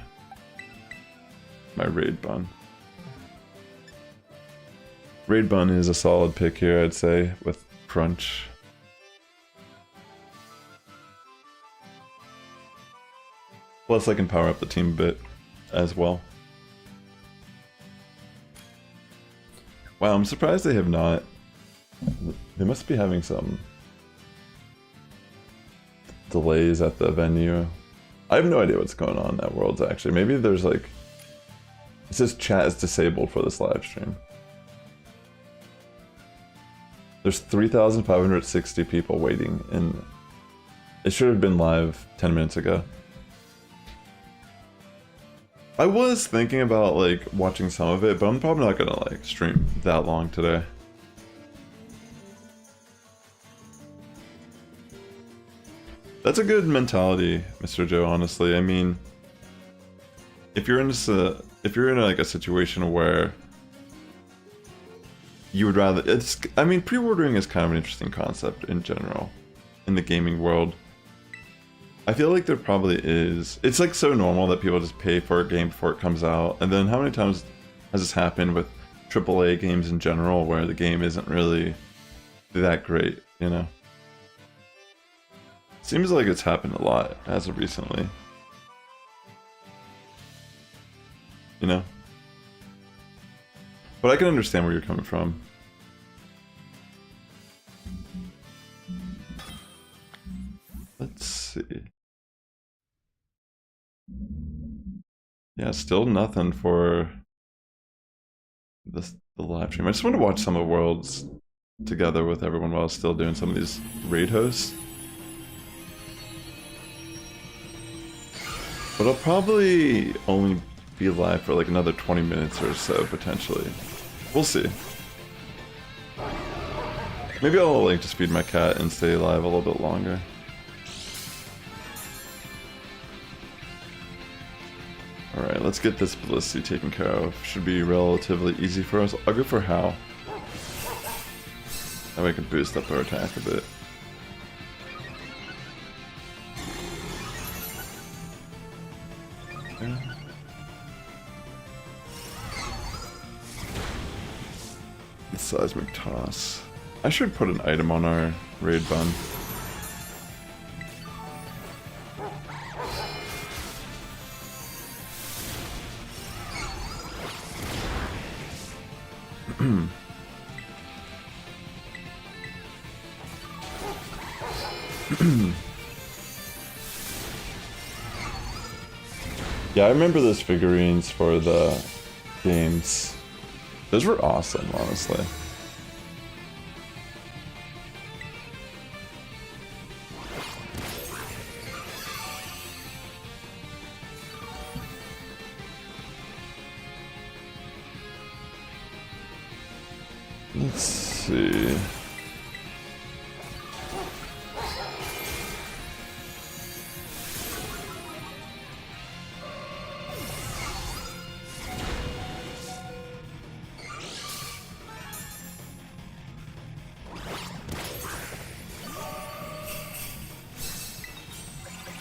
S1: my Raid Bun. Raid Bun is a solid pick here, I'd say, with Crunch. Plus I can power up the team a bit as well. Wow, I'm surprised they have not. They must be having some delays at the venue. I have no idea what's going on at Worlds, actually. Maybe there's like... It says chat is disabled for this live stream. There's 3,560 people waiting, and it should have been live 10 minutes ago. I was thinking about like watching some of it, but I'm probably not gonna like stream that long today. That's a good mentality, Mr. Joe, honestly. I mean, if you're in like a situation where you would rather, I mean, pre-ordering is kind of an interesting concept in general in the gaming world. I feel like there probably is. It's like so normal that people just pay for a game before it comes out. And then how many times has this happened with AAA games in general where the game isn't really that great, you know? Seems like it's happened a lot as of recently. You know? But I can understand where you're coming from. Let's see. Yeah, still nothing for the live stream. I just want to watch some of Worlds together with everyone while still doing some of these raid hosts. But I'll probably only be live for like another 20 minutes or so, potentially. We'll see. Maybe I'll like just feed my cat and stay alive a little bit longer. Alright, let's get this Blissey taken care of. Should be relatively easy for us. I'll go for How. That way I can boost up our attack a bit. Okay. The Seismic Toss. I should put an item on our raid bun. Yeah, I remember those figurines for the games. Those were awesome, honestly. Let's see.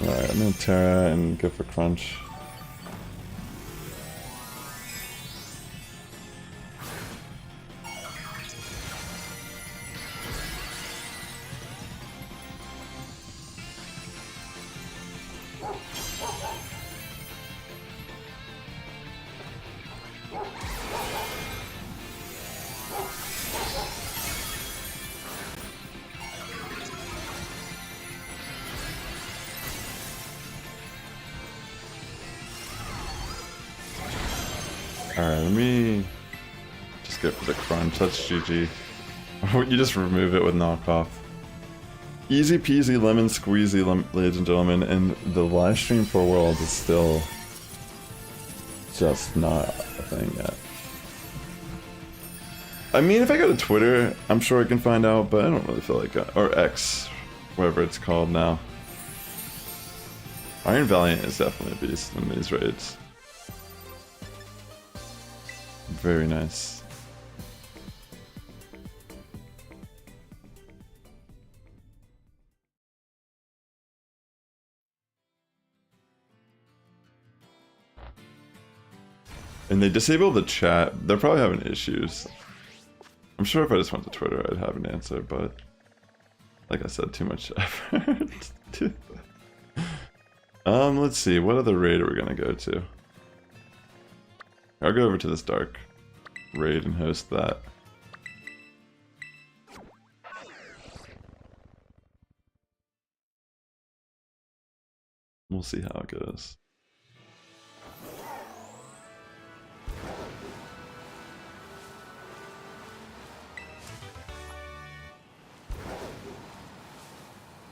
S1: Alright, I'm gonna Tera and go for Crunch. Alright, let me just go for the Crunch. That's GG. You just remove it with knockoff. Easy peasy lemon squeezy, ladies and gentlemen, and the live stream for Worlds is still just not a thing yet. I mean, if I go to Twitter, I'm sure I can find out, but I don't really feel like it. Or X, whatever it's called now. Iron Valiant is definitely a beast in these raids. Very nice. And they disable the chat. They're probably having issues. I'm sure if I just went to Twitter, I'd have an answer, but like I said, too much effort. Let's see. What other raid are we gonna go to? I'll go over to this dark raid and host that. We'll see how it goes.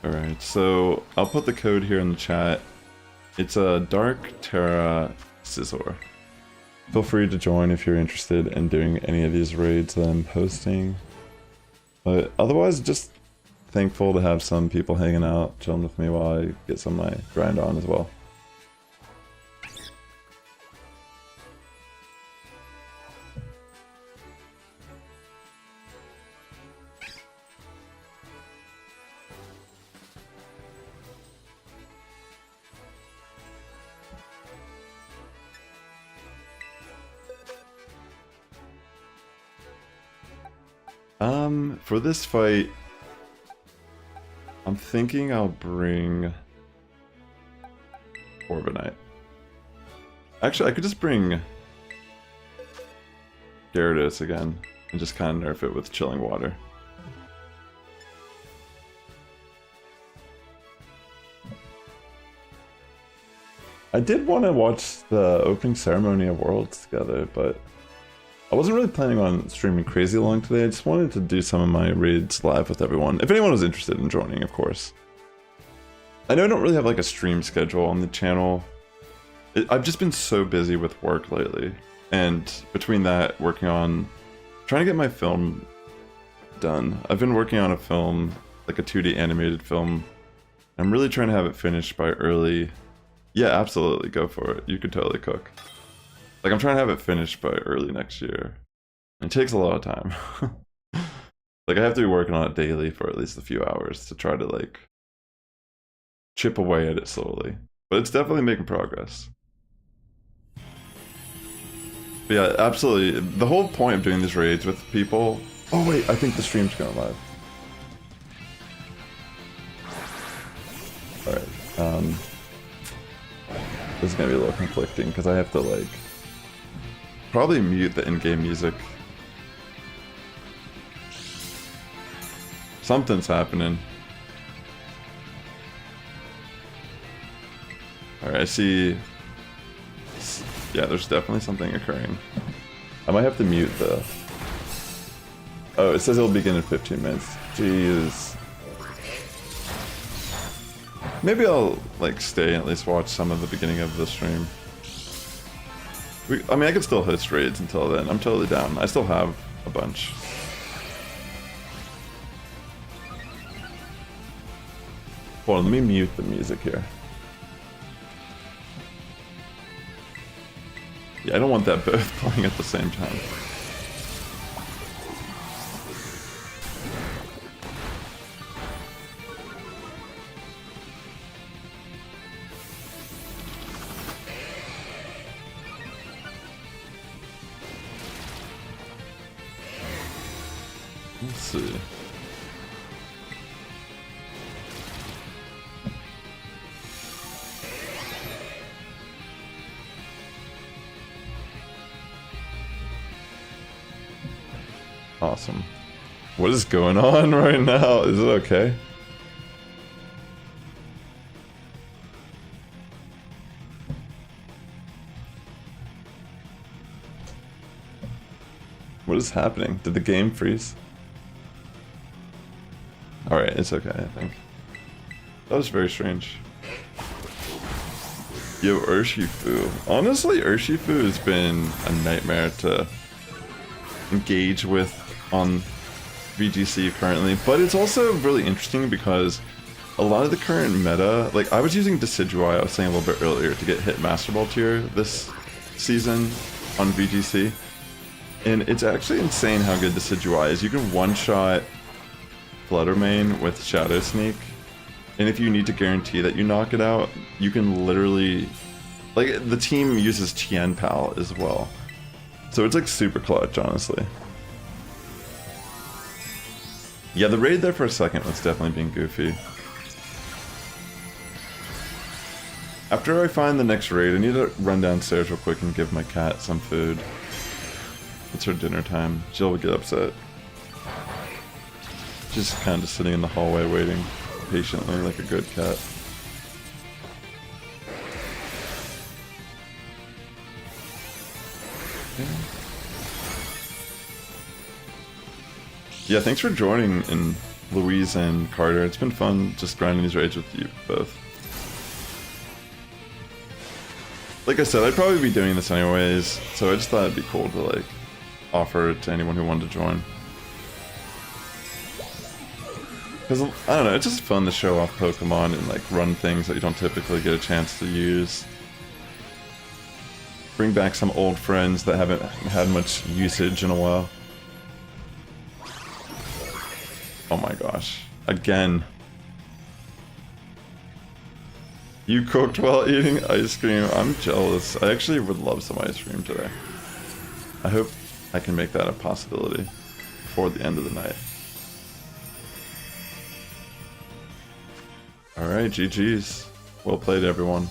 S1: Alright, so I'll put the code here in the chat. It's a Dark Tera Scizor. Feel free to join if you're interested in doing any of these raids that I'm posting. But otherwise, just thankful to have some people hanging out, chilling with me while I get some of my grind on as well. For this fight, I'm thinking I'll bring Corviknight. Actually, I could just bring Gyarados again and just kind of nerf it with Chilling Water. I did want to watch the opening ceremony of Worlds together, but I wasn't really planning on streaming crazy long today. I just wanted to do some of my raids live with everyone. If anyone was interested in joining, of course. I know I don't really have like a stream schedule on the channel. I've just been so busy with work lately. And between that, working on trying to get my film done. I've been working on a film, like a 2D animated film. I'm really trying to have it finished by early... Yeah, absolutely, go for it. You could totally cook. Like, I'm trying to have it finished by early next year. It takes a lot of time. Like, I have to be working on it daily for at least a few hours to try to, like, chip away at it slowly. But it's definitely making progress. But yeah, absolutely. The whole point of doing these raids with people... Oh wait, I think the stream's going live. Alright, this is gonna be a little conflicting because I have to, like, probably mute the in-game music. Something's happening. Alright, I see... Yeah, there's definitely something occurring. I might have to mute the... Oh, it says it'll begin in 15 minutes. Jeez. Maybe I'll, like, stay and at least watch some of the beginning of the stream. I mean, I could still host raids until then. I'm totally down. I still have a bunch. Hold on, let me mute the music here. Yeah, I don't want that both playing at the same time. Let's see. Awesome. What is going on right now? Is it okay? What is happening? Did the game freeze? Alright, it's okay, I think. That was very strange. Yo, Urshifu. Honestly, Urshifu has been a nightmare to engage with on VGC currently, but it's also really interesting because a lot of the current meta, like I was using Decidueye, I was saying a little bit earlier, to get hit Master Ball tier this season on VGC, and it's actually insane how good Decidueye is. You can one-shot Fluttermane with Shadow Sneak, and if you need to guarantee that you knock it out, you can literally, like, the team uses Tien Pal as well, so it's like super clutch, honestly. Yeah, the raid there for a second was definitely being goofy. After I find the next raid, I need to run downstairs real quick and give my cat some food. It's her dinner time. Jill would get upset. Just kind of sitting in the hallway waiting patiently like a good cat. Yeah, thanks for joining in, Louise and Carter. It's been fun just grinding these raids with you both. Like I said, I'd probably be doing this anyways, so I just thought it'd be cool to, like, offer it to anyone who wanted to join. Because, I don't know, it's just fun to show off Pokemon and, like, run things that you don't typically get a chance to use. Bring back some old friends that haven't had much usage in a while. Oh my gosh. Again. You cooked while eating ice cream. I'm jealous. I actually would love some ice cream today. I hope I can make that a possibility before the end of the night. Alright, GG's. Well played, everyone.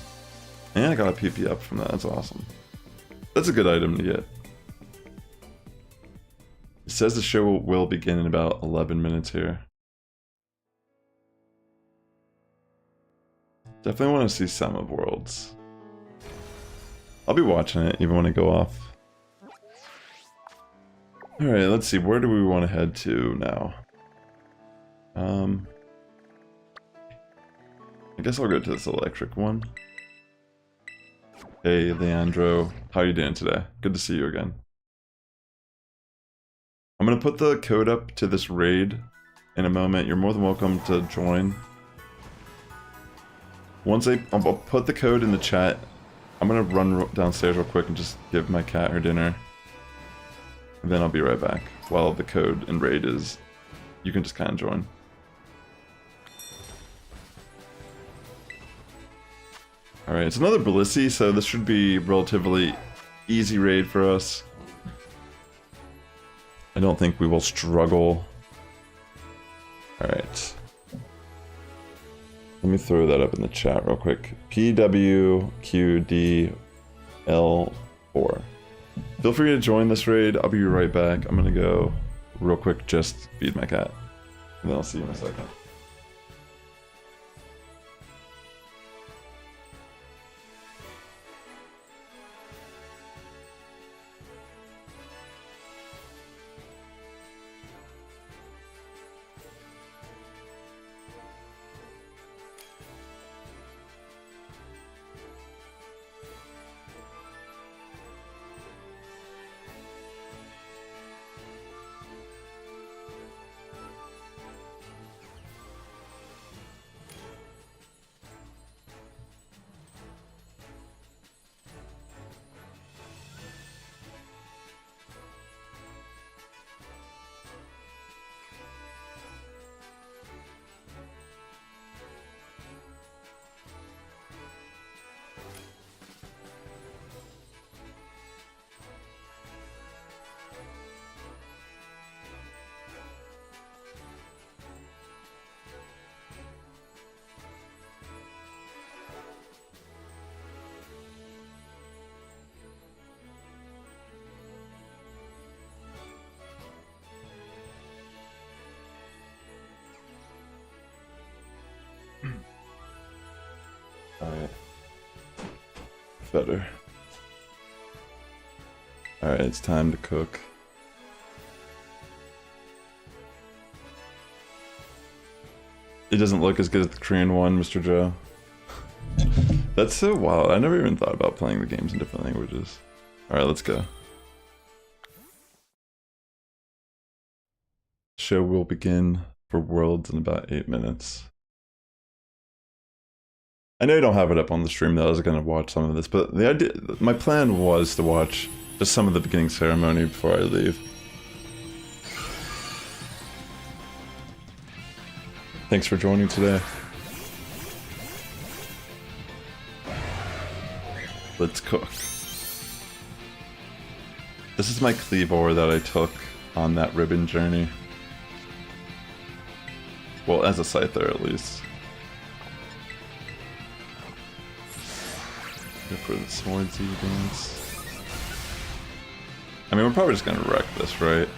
S1: And I got a PP up from that. That's awesome. That's a good item to get. It says the show will begin in about 11 minutes here. Definitely want to see some of Worlds. I'll be watching it even when I go off. Alright, let's see. Where do we want to head to now? I guess I'll go to this electric one. Hey, Leandro. How you doing today? Good to see you again. I'm gonna put the code up to this raid in a moment. You're more than welcome to join. Once I'll put the code in the chat. I'm gonna run downstairs real quick and just give my cat her dinner. And then I'll be right back while the code in raid is... You can just kind of join. Alright, it's another Blissey, so this should be relatively easy raid for us. I don't think we will struggle. Alright. Let me throw that up in the chat real quick. PWQDL4. Feel free to join this raid. I'll be right back. I'm gonna go real quick, just feed my cat. And then I'll see you in a second. Alright. Better. Alright, it's time to cook. It doesn't look as good as the Korean one, Mr. Joe. That's so wild. I never even thought about playing the games in different languages. Alright, let's go. Show will begin for Worlds in about 8 minutes. I know you don't have it up on the stream though. I was gonna watch some of this, but the idea, my plan was to watch just some of the beginning ceremony before I leave. Thanks for joining today. Let's cook. This is my Cleavor that I took on that ribbon journey. Well, as a Scyther at least. For the swordsy dance. I mean, we're probably just gonna wreck this, right?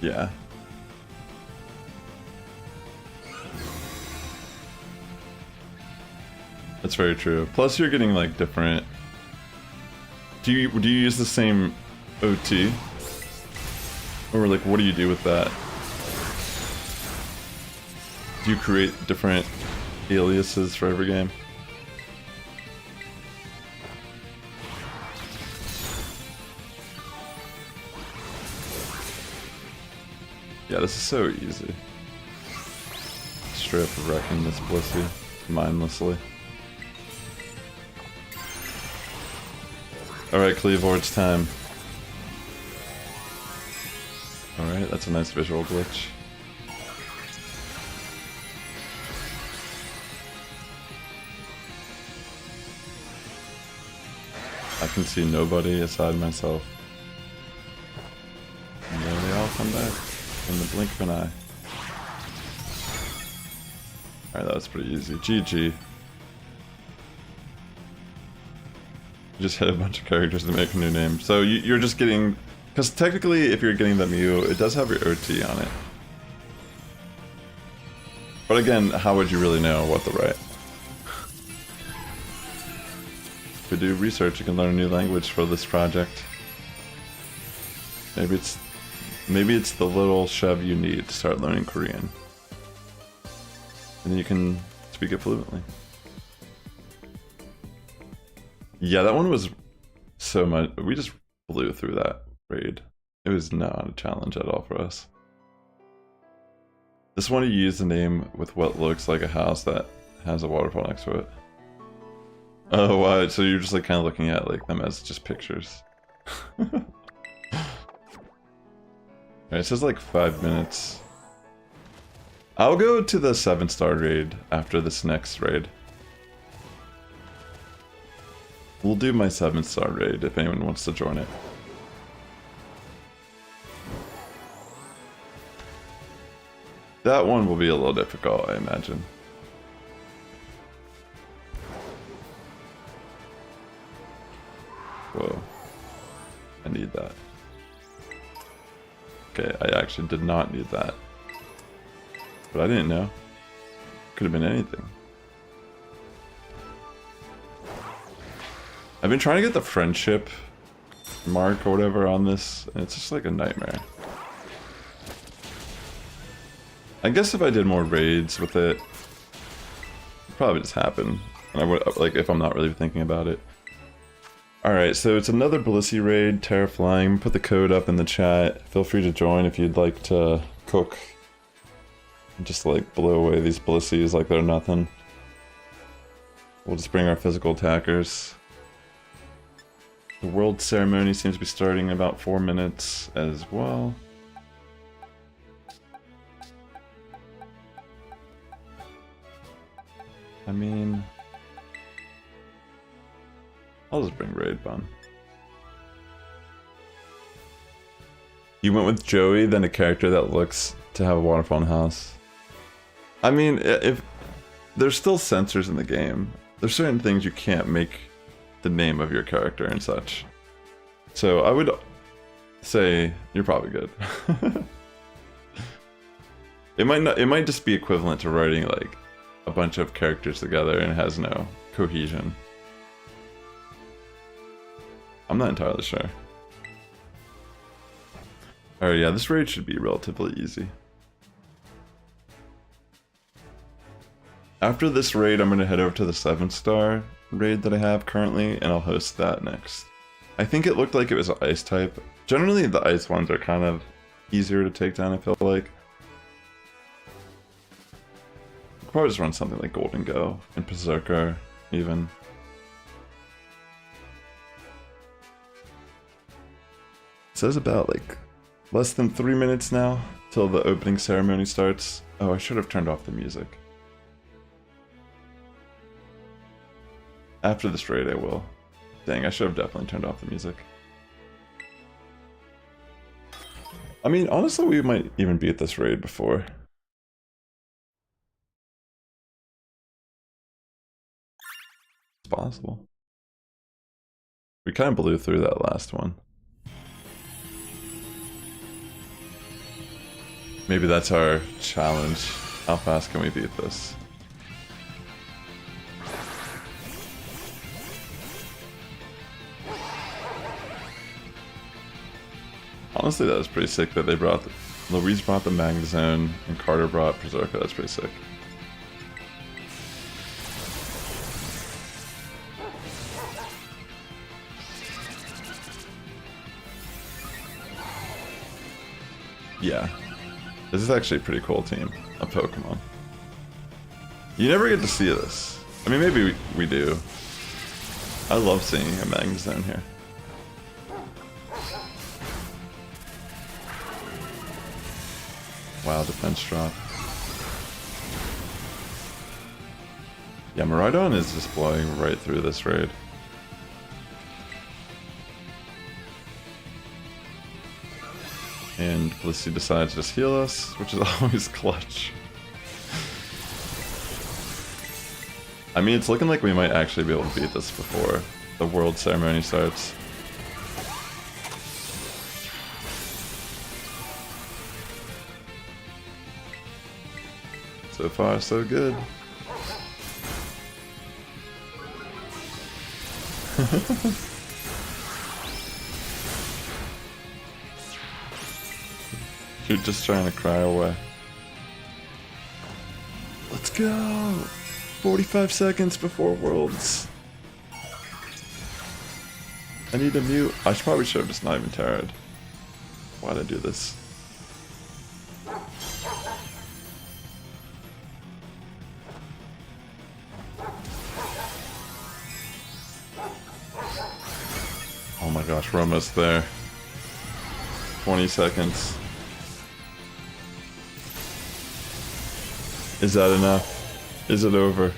S1: Yeah. That's very true. Plus, you're getting like different. Do you use the same OT, or like what do you do with that? Do you create different aliases for every game? Yeah, this is so easy. Straight up wrecking this Blissey mindlessly. Alright, Cleavor, it's time. Alright, that's a nice visual glitch. I can see nobody aside myself. And there they all come back in the blink of an eye. Alright, that was pretty easy. GG. Just hit a bunch of characters to make a new name. So you're just getting... Because technically, if you're getting the Mew, it does have your OT on it. But again, how would you really know what the right... If you do research, you can learn a new language for this project. Maybe it's the little shove you need to start learning Korean. And then you can speak it fluently. Yeah, that one was so much. We just blew through that raid. It was not a challenge at all for us. This one, you use the name with what looks like a house that has a waterfall next to it. Oh, wow. So you're just like kind of looking at like them as just pictures. Alright, it says like 5 minutes. I'll go to the 7-star raid after this next raid. We'll do my 7-star raid if anyone wants to join it. That one will be a little difficult, I imagine. Whoa. I need that. Okay, I actually did not need that. But I didn't know. Could have been anything. I've been trying to get the friendship mark or whatever on this, and it's just like a nightmare. I guess if I did more raids with it, it'd probably just happen. And I would, like, if I'm not really thinking about it. Alright, so it's another Blissey raid, Terra Flying. Put the code up in the chat. Feel free to join if you'd like to cook. Just like blow away these Blissies like they're nothing. We'll just bring our physical attackers. The world ceremony seems to be starting in about 4 minutes as well. I mean, I'll just bring Raid Bun. You went with Joey, then a character that looks to have a waterfall and house. I mean, if there's still censors in the game, there's certain things you can't make the name of your character and such. So I would say you're probably good. It might just be equivalent to writing like a bunch of characters together and it has no cohesion. I'm not entirely sure. Alright, yeah, this raid should be relatively easy. After this raid, I'm going to head over to the 7-star raid that I have currently, and I'll host that next. I think it looked like it was an ice type. Generally, the ice ones are kind of easier to take down, I feel like. I'll probably just run something like Golden Go and Berserker, even. It says about like less than 3 minutes now till the opening ceremony starts. Oh, I should have turned off the music. After this raid I will. Dang, I should have definitely turned off the music. I mean, honestly, we might even beat this raid before. It's possible. We kind of blew through that last one. Maybe that's our challenge. How fast can we beat this? Honestly, that was pretty sick that they brought... Louise brought the Magna Zone and Carter brought Berserker. That's pretty sick. Yeah. This is actually a pretty cool team of Pokemon. You never get to see this. I mean, maybe we do. I love seeing a Magna Zone here. Wow, defense drop. Yeah, Hydraigon is just blowing right through this raid. And Blissey decides to just heal us, which is always clutch. I mean, it's looking like we might actually be able to beat this before the world ceremony starts. So far, so good. You're just trying to cry away. Let's go! 45 seconds before Worlds. I need a mute. I probably should have just not even tarot. Why'd I do this? Oh my gosh, we're almost there. 20 seconds. Is that enough? Is it over?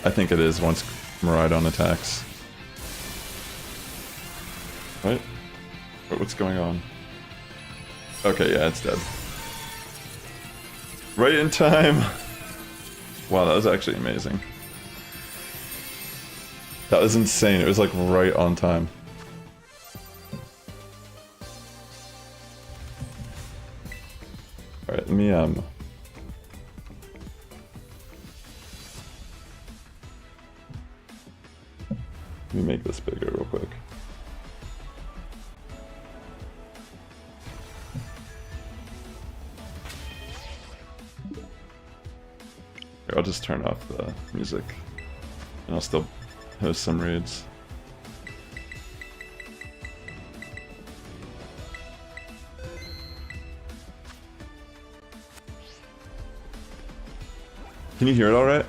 S1: I think it is once Magearna attacks. What? What's going on? Okay, yeah, it's dead. Right in time! Wow, that was actually amazing. That was insane. It was like right on time. Alright, let me make this bigger real quick. Here, I'll just turn off the music and I'll still host some raids. Can you hear it all right?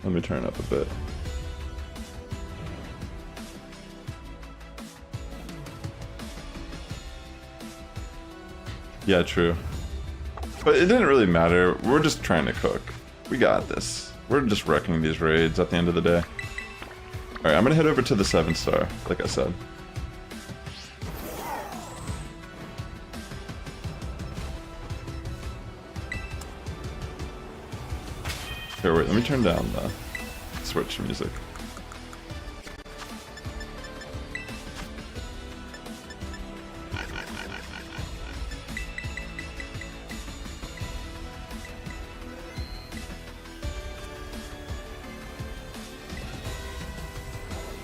S1: Let me turn it up a bit. Yeah, true. But it didn't really matter. We're just trying to cook. We got this. We're just wrecking these raids at the end of the day. Alright, I'm gonna head over to the 7-star, like I said. Here, wait, let me turn down the Switch music.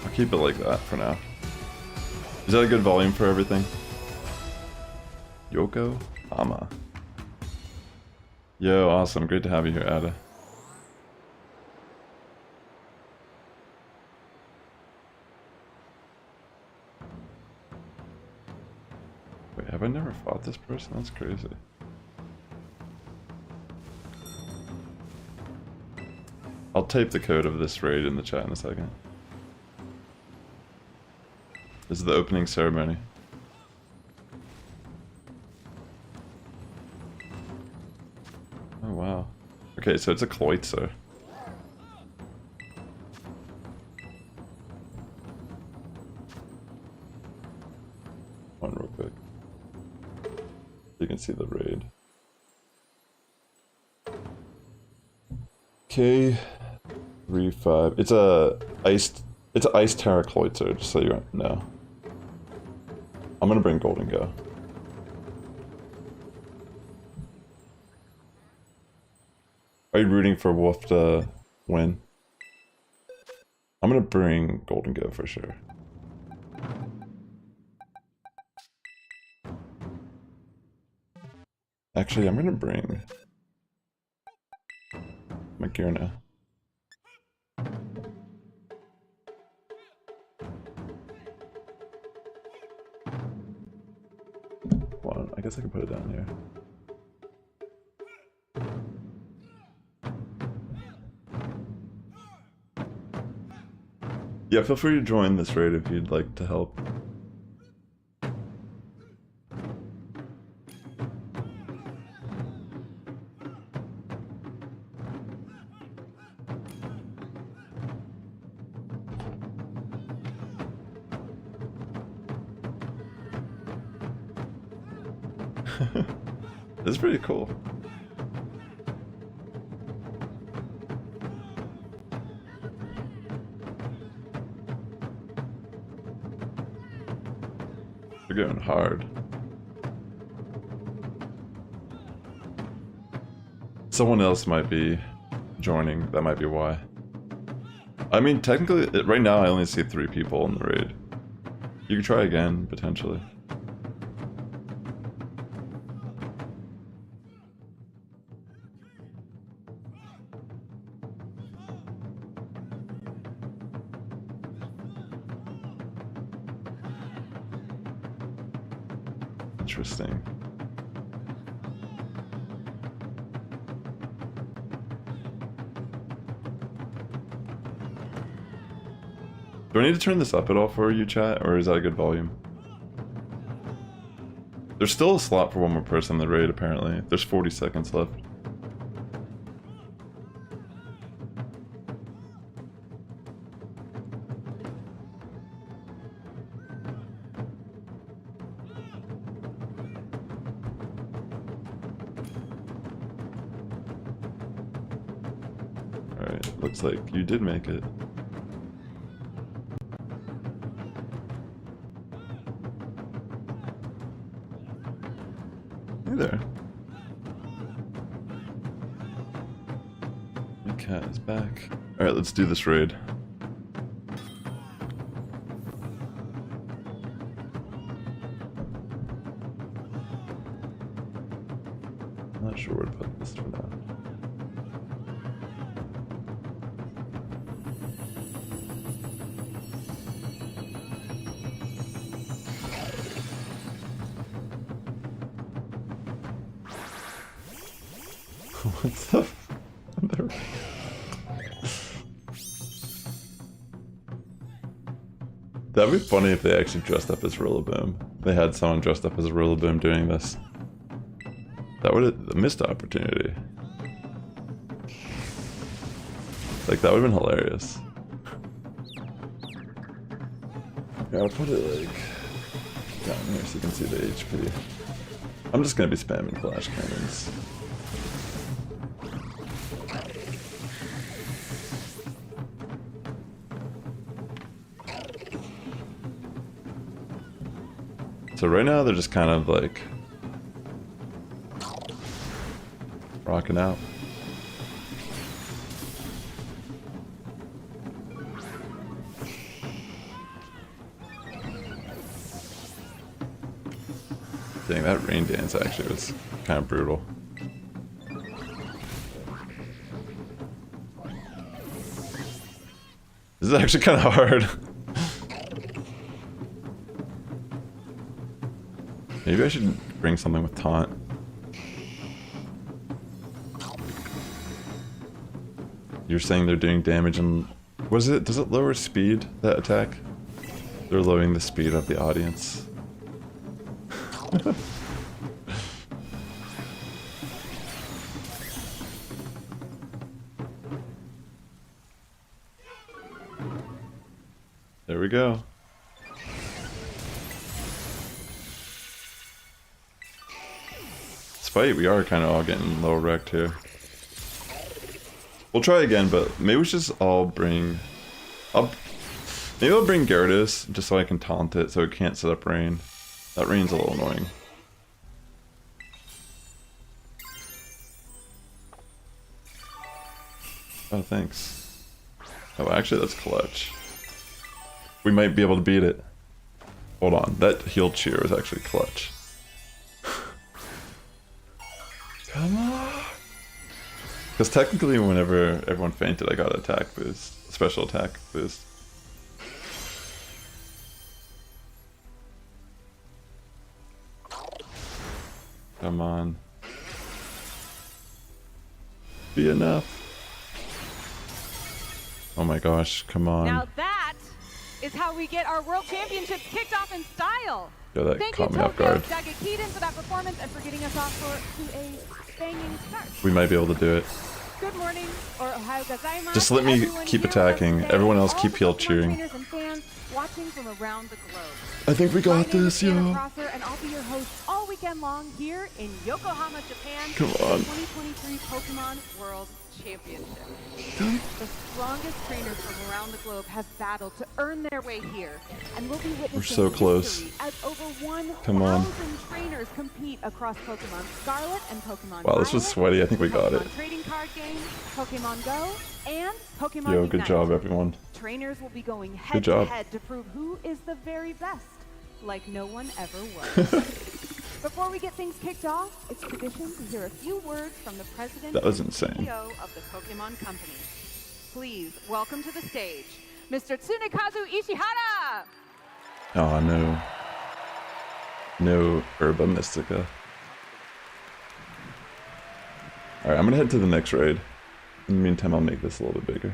S1: I'll keep it like that for now. Is that a good volume for everything? Yoko Ama. Yo, awesome. Great to have you here, Ada. Wait, have I never fought this person? That's crazy. I'll tape the code of this raid in the chat in a second. This is the opening ceremony. Oh wow. Okay, so it's a Kloitzer. One real quick. You can see the raid. K35. It's an iced Tera Kloitzer, just so you know. I'm gonna bring Golden Go. Are you rooting for Wolf to win? I'm gonna bring Golden Go for sure. Actually, I'm gonna bring Magearna. Hold on, I guess I can put it down here. Yeah, feel free to join this raid if you'd like to help. This is pretty cool. They're going hard. Someone else might be joining, that might be why. I mean, technically, right now I only see 3 people in the raid. You can try again, potentially. Interesting. Do I need to turn this up at all for you, chat, or is that a good volume? There's still a slot for one more person in the raid, apparently. There's 40 seconds left. Alright, looks like you did make it. Hey there. My cat is back. Alright, let's do this raid. I'm not sure where to put this for now. What's the That'd be funny if they actually dressed up as Rillaboom. They had someone dressed up as Rillaboom doing this. That would have missed opportunity. Like, that would have been hilarious. Yeah, I'll put it like down here so you can see the HP. I'm just gonna be spamming flash cannons. So right now they're just kind of like rocking out. Dang, that rain dance actually was kind of brutal. This is actually kind of hard. Maybe I should bring something with taunt. You're saying they're doing damage and... Was it? Does it lower speed, that attack? They're lowering the speed of the audience. There we go. Despite we are kind of all getting low wrecked here. We'll try again, but maybe we should just all bring... Maybe I'll bring Gyarados just so I can taunt it so it can't set up rain. That rain's a little annoying. Oh, thanks. Oh, actually, that's clutch. We might be able to beat it. Hold on, that heal cheer was actually clutch. Come on! Because technically, whenever everyone fainted, I got an attack boost, special attack boost. Come on. Be enough. Oh my gosh, come on.
S2: Now that is how we get our World Championships kicked off in style.
S1: Yeah, that caught me off guard.
S2: Thank you, Keaton, for that performance and for getting us off to a banging start.
S1: We might be able to do it.
S2: Good morning, or Ohio gozaimasu.
S1: Just let me keep attacking. Everyone else keep heal cheering.
S2: Watching from around the globe.
S1: I think we got this, yo.
S2: And I'll be your host all weekend long here in Yokohama, Japan.
S1: Come on.
S2: 2023 Pokemon World Championship. The strongest trainers from around the globe have battled to earn their way here, and we'll be witnessing
S1: We're so close.
S2: as over 1,000
S1: Come on.
S2: trainers compete across Pokemon Scarlet and Pokemon
S1: Wow, this was sweaty. I think we got it.
S2: Pokemon Trading Card Game, Pokemon Go, and Pokemon
S1: Yo, good
S2: Unite.
S1: job, everyone.
S2: Trainers will be going
S1: Good
S2: head to
S1: job.
S2: head to prove who is the very best, like no one ever was. Before we get things kicked off, it's tradition to hear a few words from the president
S1: That was
S2: and
S1: insane.
S2: CEO of the Pokémon Company. Please welcome to the stage, Mr. Tsunekazu Ishihara!
S1: Oh no. No Herba Mystica. Alright, I'm gonna head to the next raid. In the meantime, I'll make this a little bit bigger.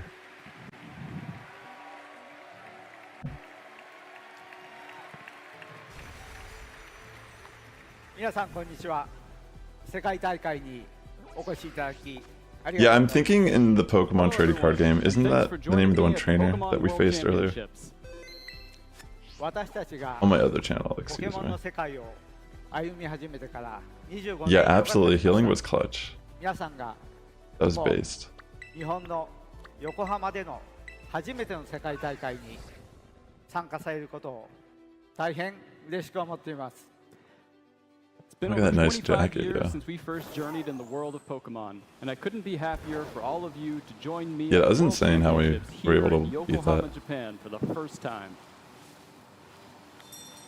S1: Yeah, I'm thinking in the Pokemon trading card game, isn't that the name of the one trainer that we faced earlier? On my other channel, excuse me. Yeah, absolutely. Healing was clutch. That was based.
S3: It's been
S1: Look at
S3: over
S1: that nice
S3: 25
S1: jacket,
S3: years
S1: yeah.
S3: since we first journeyed in the world of Pokemon, and I couldn't be happier for all of you to join me.
S1: Yeah, that was
S3: at the
S1: insane
S3: World
S1: how we
S3: Championships
S1: were able
S3: here
S1: to
S3: in
S1: beat
S3: Yokohama,
S1: that.
S3: Japan, for the first time.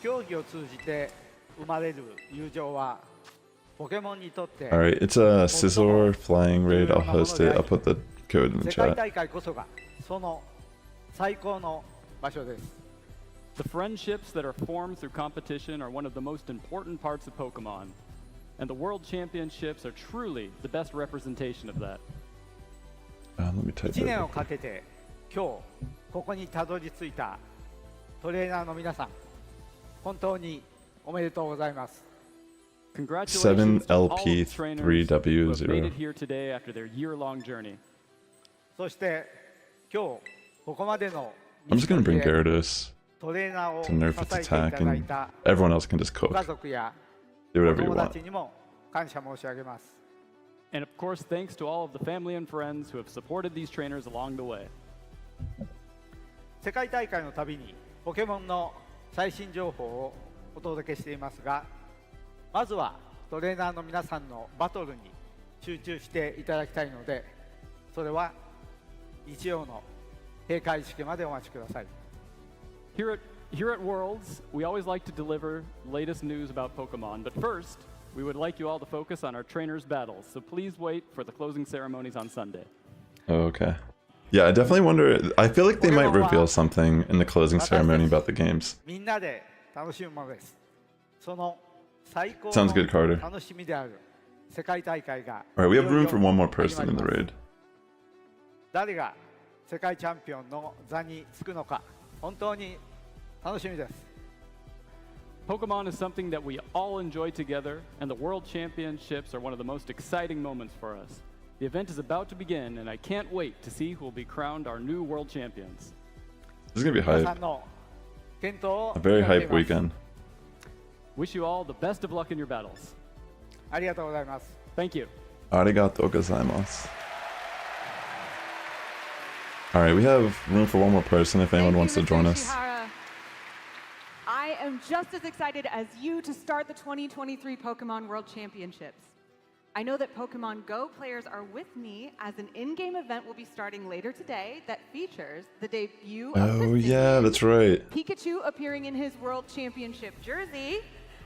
S1: Alright, it's a Scizor flying raid. I'll host it. I'll put the code in the chat.
S3: The friendships that are formed through competition are one of the most important parts of Pokemon, and the World Championships are truly the best representation of that.
S1: Let me type it.
S3: Congratulations to all of the trainers who have
S1: 7LP3W0.
S3: made it here today after their year-long journey.
S1: I'm just gonna bring Gyarados to nerf its attack, and everyone else can just cook. Do whatever you want.
S3: And of course, thanks to all of the family and friends who have supported these trainers along the way.
S4: 世界大会のたびにポケモンの最新情報をお届けしていますが、まずはトレーナーの皆さんのバトルに集中していただきたいので、それは日曜の閉会式までお待ちください。
S3: Here at Worlds, we always like to deliver the latest news about Pokemon, but first, we would like you all to focus on our trainers' battles, so please wait for the closing ceremonies on Sunday.
S1: Okay. Yeah, I definitely wonder. I feel like they might reveal something in the closing ceremony about the games.
S4: みんなで楽しむものです。その最高
S1: Sounds good, Carter.
S4: の楽しみである世界大会が
S1: Alright, we have room for one more person in the raid.
S4: 誰が世界チャンピオンの座につくのか本当に楽しみです。
S3: Pokemon is something that we all enjoy together, and the World Championships are one of the most exciting moments for us. The event is about to begin, and I can't wait to see who will be crowned our new World Champions.
S1: This is gonna be
S4: 皆さ
S1: hype.
S4: んの健闘を
S1: A very
S4: 願ってい
S1: hype
S4: ます
S1: weekend.
S3: Wish you all the best of luck in your battles.
S4: ありがとうございます。
S3: Thank you.
S1: Arigato gozaimasu. Alright, we have room for one more person if anyone wants to join us.
S2: I am just as excited as you to start the 2023 Pokemon World Championships. I know that Pokemon Go players are with me as an in-game event will be starting later today that features the debut of
S1: Oh
S2: the
S1: yeah,
S2: season,
S1: that's right.
S2: Pikachu appearing in his World Championship jersey,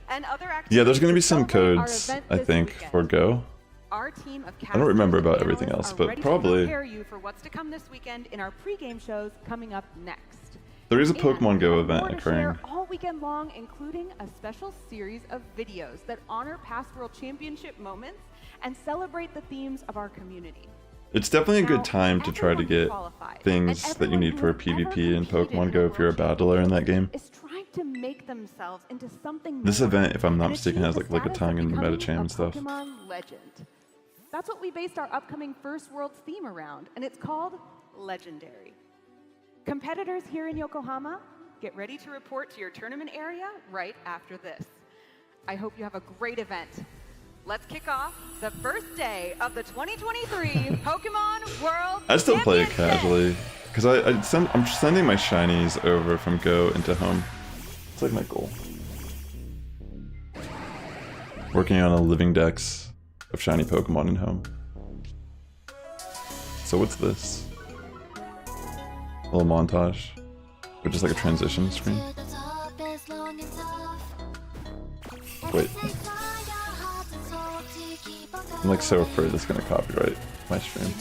S2: and other activities.
S1: Yeah, there's gonna be some
S2: to celebrate our
S1: codes,
S2: event
S1: I
S2: this
S1: think,
S2: weekend.
S1: for Go.
S2: Our team of
S1: I don't remember
S2: casters and
S1: about everything
S2: analysts
S1: else,
S2: are
S1: but
S2: ready
S1: probably-
S2: to prepare you for what's to come this weekend in our pre-game shows coming up next.
S1: There is a
S2: And
S1: Pokemon Go
S2: we have
S1: event
S2: more to
S1: occurring.
S2: share all weekend long, including a special series of videos that honor past World Championship moments and celebrate the themes of our community.
S1: It's definitely a
S2: Now,
S1: good time to try to
S2: everyone
S1: get
S2: qualified,
S1: things
S2: and
S1: that you need for a
S2: everyone who has
S1: PvP in
S2: ever competed
S1: Pokemon Go if you're a
S2: the World
S1: battler in that game.
S2: Championship is trying to make themselves into something
S1: This
S2: more
S1: event, if I'm not
S2: and
S1: mistaken, has
S2: achieve
S1: like
S2: the
S1: a
S2: status
S1: tongue
S2: of
S1: and
S2: becoming
S1: Metacham
S2: a
S1: and stuff.
S2: Pokemon legend. That's what we based our upcoming First Worlds theme around, and it's called Legendary. Competitors here in Yokohama, get ready to report to your tournament area right after this. I hope you have a great event. Let's kick off the first day of the 2023 Pokemon World
S1: I still play it
S2: Championship.
S1: casually because I'm sending my shinies over from Go into Home. It's like my goal. Working on a living dex of shiny Pokemon in Home. So what's this? A little montage, or just like a transition screen? Wait. I'm like so afraid it's gonna copyright my stream.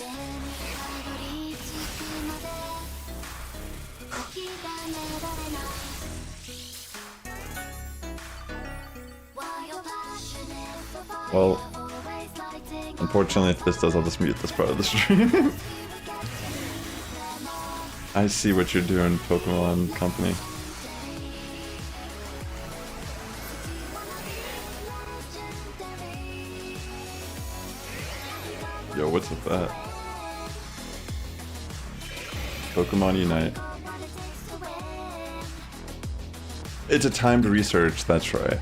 S1: Well, unfortunately, if this does, I'll just mute this part of the stream. I see what you're doing, Pokemon Company. Yo, what's with that? Pokemon Unite. It's a timed research, that's right.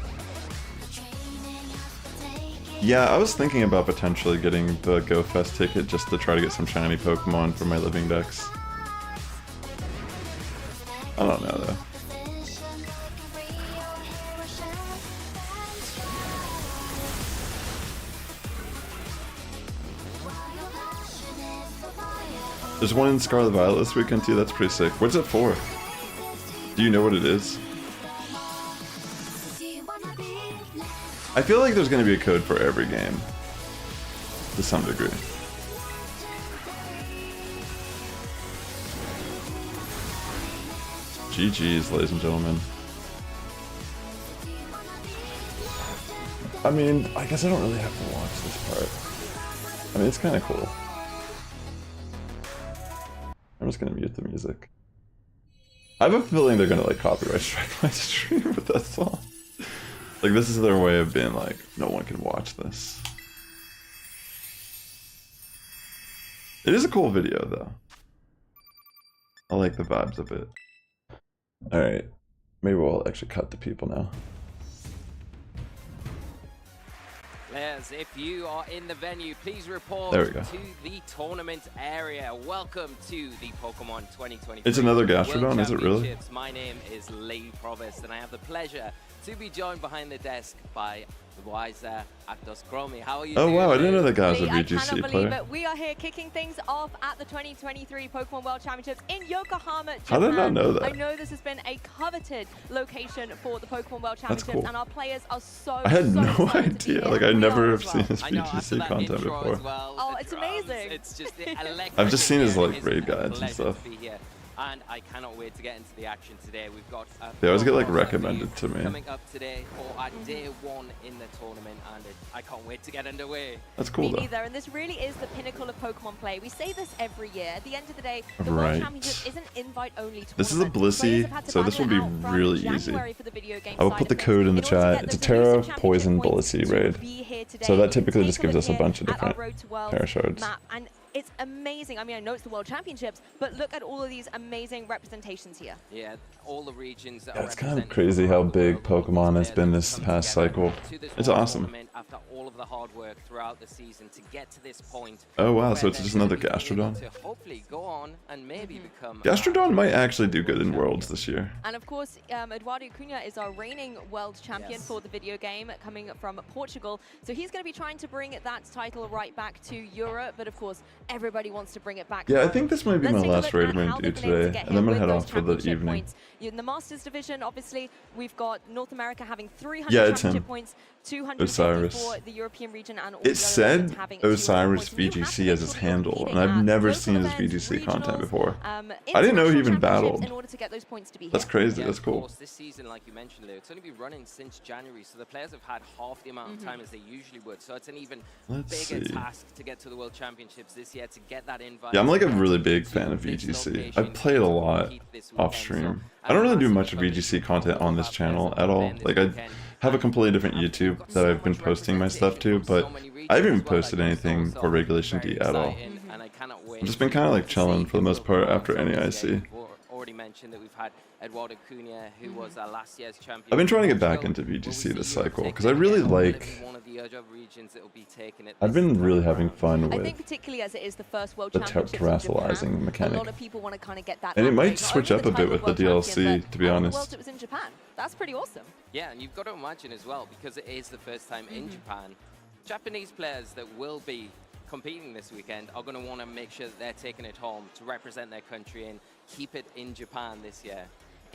S1: Yeah, I was thinking about potentially getting the GoFest ticket just to try to get some shiny Pokemon for my living decks. I don't know though. There's one in Scarlet Violet this weekend too, that's pretty sick. What's it for? Do you know what it is? I feel like there's gonna be a code for every game. To some degree. GG's, ladies and gentlemen. I mean, I guess I don't really have to watch this part. I mean, it's kind of cool. I'm just gonna mute the music. I have a feeling they're gonna like copyright strike my stream with that song. Like, this is their way of being like, no one can watch this. It is a cool video though. I like the vibes of it. Alright, maybe we'll actually cut the people now.
S5: Players, if you are in the venue, please report
S1: There we go.
S5: to the tournament area. Welcome to the Pokemon 2023.
S1: It's another
S5: World
S1: Gastrodon, is it really?
S5: Championships. My name is Lee Provost, and I have the pleasure to be joined behind the desk by the wiser Aptos Chromi. How are you doing?
S1: Oh wow, I didn't know that guy was a
S6: Lee, I cannot
S1: VGC
S6: believe
S1: player.
S6: it. We are here kicking things off at the 2023 Pokemon World Championships in Yokohama, Japan.
S1: How did I not know that?
S6: I know this has been a coveted location for the Pokemon World
S1: That's
S6: Championships,
S1: cool.
S6: and our players are so
S1: I had
S6: so
S1: no
S6: excited to be
S1: idea.
S6: here,
S1: Like, I
S6: and we
S1: never
S6: are
S1: have
S6: as
S1: seen
S6: well.
S1: his
S5: I know, after
S1: VGC
S5: that
S1: content
S5: intro
S1: before.
S5: as well,
S6: Oh,
S5: the
S6: it's
S5: drums,
S6: amazing.
S5: It's just electric.
S1: I've just seen his, like,
S5: It's
S1: raid
S5: a
S1: guides and
S5: pleasure
S1: stuff.
S5: to be here. And I cannot wait to get into the action today. We've got
S1: They always get like
S5: Pokemon
S1: recommended to me.
S5: coming up today for our day one in the tournament, and I can't wait to get underway.
S1: That's cool
S6: Me
S1: though.
S6: neither, and this really is the pinnacle of Pokemon play. We say this every year. At the end of the day, the
S1: Right.
S6: World Championships is an invite-only tournament.
S1: This is a
S6: Players
S1: Blissey,
S6: have had to
S1: so this will be
S6: battle it out from
S1: really easy.
S6: January for the video game
S1: I will
S6: side
S1: put the
S6: of things.
S1: code in the
S6: In order to
S1: chat.
S6: get
S1: It's a
S6: those
S1: Tera
S6: elusive
S1: Poison
S6: championship points
S1: Blissey
S6: to
S1: raid.
S6: be here today,
S1: So that
S6: you can
S1: typically
S6: take
S1: just
S6: a
S1: gives
S6: look
S1: us a
S6: here
S1: bunch of
S6: at our
S1: different
S6: Road to World
S1: Tera Shards.
S6: map, and it's amazing. I mean, I know it's the World Championships, but look at all of these amazing representations here.
S5: Yeah, all the regions that
S1: Yeah,
S5: are
S1: it's kind of
S5: represented
S1: crazy how
S5: around the
S1: big
S5: world,
S1: Pokemon has
S5: players
S1: been
S5: that
S1: this
S5: come
S1: past
S5: together
S1: cycle.
S5: to this
S1: It's
S5: World
S1: awesome.
S5: Tournament after all of the hard work throughout the season to get to this point.
S1: Oh wow,
S5: where
S1: so it's
S5: they're
S1: just
S5: gonna
S1: another
S5: be able
S1: Gastrodon?
S5: to hopefully go on and maybe become
S1: Gastrodon might actually do good in Worlds this year.
S6: And of course, Eduardo Cunha is our reigning world champion
S5: Yes.
S6: for the video game, coming from Portugal. So he's going to be trying to bring that title right back to Europe. But of course, everybody wants to bring it back.
S1: Yeah, I
S6: home.
S1: think this might be
S6: Let's
S1: my
S6: take a
S1: last
S6: look
S1: raid
S6: at
S1: I'm going
S6: how
S1: to do
S6: they've been able to
S1: today,
S6: get
S1: and then I'm
S6: here
S1: going to head
S6: with
S1: off
S6: those
S1: for the
S6: championship
S1: evening.
S6: points. In the Masters division, obviously, we've got North America having 300
S1: Yeah, it's
S6: championship
S1: him.
S6: points, 250
S1: Osiris.
S6: for the European region, and all
S1: It
S6: the other
S1: said
S6: regions having 200
S1: Osiris
S6: points. You have to
S1: VGC
S6: make
S1: as his
S6: sure that you're
S1: handle, and
S6: competing
S1: I've
S6: at
S1: never
S6: local
S1: seen his
S6: events,
S1: VGC content
S6: regionals,
S1: before. I didn't know he even
S6: international
S1: battled.
S6: championships in order to get those points to be
S1: That's
S6: here.
S1: crazy,
S5: Yeah,
S1: that's
S5: of
S1: cool.
S5: course, this season, like you mentioned, Lou, it's only been running since January, so the players have had half the amount of time as they usually would. So it's an even
S1: Let's
S5: bigger
S1: see.
S5: task to get to the World Championships this year, to get that invite.
S1: Yeah, I'm like a
S5: to
S1: really big fan of
S5: this
S1: VGC.
S5: location
S1: I've played a
S5: to
S1: lot
S5: compete this
S1: off
S5: weekend.
S1: stream.
S5: So,
S1: I don't really do
S5: massive
S1: much of VGC content on this channel at all. Like, I have a completely different YouTube that I've been posting my stuff to, but I haven't even posted anything for Regulation D at all. I've just been kind of like chilling for the most part after NAIC.
S5: Already mentioned that we've had Eduardo Cunha, who was our last year's champion.
S1: I've been trying to get back into VGC this cycle, because I really like... I've been really having fun
S6: I
S1: with
S6: think particularly as it is the first World
S1: the
S6: Championships in
S1: terrestrializing
S6: Japan,
S1: mechanic.
S6: a lot of people want to kind of get that.
S1: And it might
S6: upgrade, not
S1: switch
S6: only
S1: up a bit
S6: title
S1: with
S6: of
S1: the
S6: World
S1: DLC,
S6: Champion,
S1: to be
S6: but the
S1: honest.
S6: World it was in Japan. That's pretty awesome.
S5: Yeah, and you've got to imagine as well, because it is the first time in Japan, Japanese players that will be competing this weekend are going to want to make sure that they're taking it home to represent their country and keep it in Japan this year.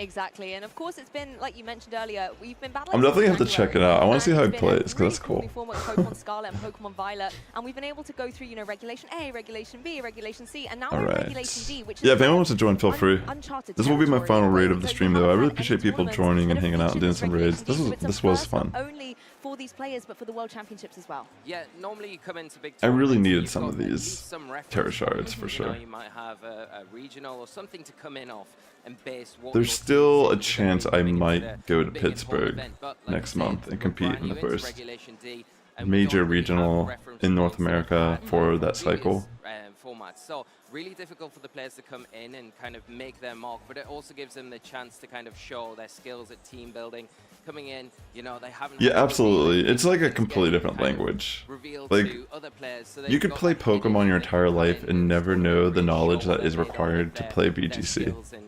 S6: Exactly, and of course it's been, like you mentioned earlier, we've been battling.
S1: I'm definitely have to check it out. I want to see how
S6: and
S1: he
S6: it's been a
S1: plays, because
S6: really
S1: that's cool.
S6: new format with Pokemon Scarlet and Pokemon Violet, and we've been able to go through, you know, Regulation A, Regulation B, Regulation C, and now we're in Regulation D, which is
S1: Yeah, if anyone wants to join, feel free.
S6: uncharted
S1: This will be my
S6: territory.
S1: final raid of the
S6: So you
S1: stream, though. I
S6: haven't
S1: really
S6: had
S1: appreciate
S6: any
S1: people
S6: tournaments
S1: joining and
S6: that have
S1: hanging out and
S6: featured
S1: doing
S6: this
S1: some raids.
S6: Regulation D, so it's a
S1: This was
S6: first not
S1: fun.
S6: only for these players, but for the World Championships as well.
S5: Yeah, normally you come into big
S1: I really
S5: tournaments,
S1: needed
S5: you've
S1: some
S5: got
S1: of
S5: at
S1: these
S5: least some reference
S1: Tera Shards,
S5: points.
S1: for
S5: You
S1: sure.
S5: know, you might have a regional or something to come in off and base what
S1: There's
S5: your
S1: still a
S5: team is gonna
S1: chance
S5: be
S1: I
S5: putting into
S1: might
S5: their
S1: go to
S5: big and important
S1: Pittsburgh
S5: event. But like
S1: next
S5: you say,
S1: month and
S5: we're
S1: compete
S5: brand
S1: in the
S5: new into
S1: first
S5: Regulation D, and we
S1: major
S5: don't really have
S1: regional
S5: reference
S1: in North
S5: points that we've
S1: America
S5: had
S1: for
S5: in
S1: that cycle.
S5: previous, formats. So really difficult for the players to come in and kind of make their mark, but it also gives them the chance to kind of show their skills at team building. Coming in, you know, they haven't.
S1: Yeah,
S5: really
S1: absolutely.
S5: been
S1: It's like a
S5: getting
S1: completely different
S5: kind of
S1: language.
S5: revealed
S1: Like,
S5: to other players, so
S1: you
S5: they've
S1: could
S5: got
S1: play
S5: that hidden
S1: Pokemon your
S5: element
S1: entire
S5: to come
S1: life
S5: in
S1: and never
S5: sort of
S1: know the
S5: really
S1: knowledge
S5: show what
S1: that is
S5: they're made of
S1: required
S5: with
S1: to
S5: their-
S1: play
S5: their
S1: VGC.
S5: skills and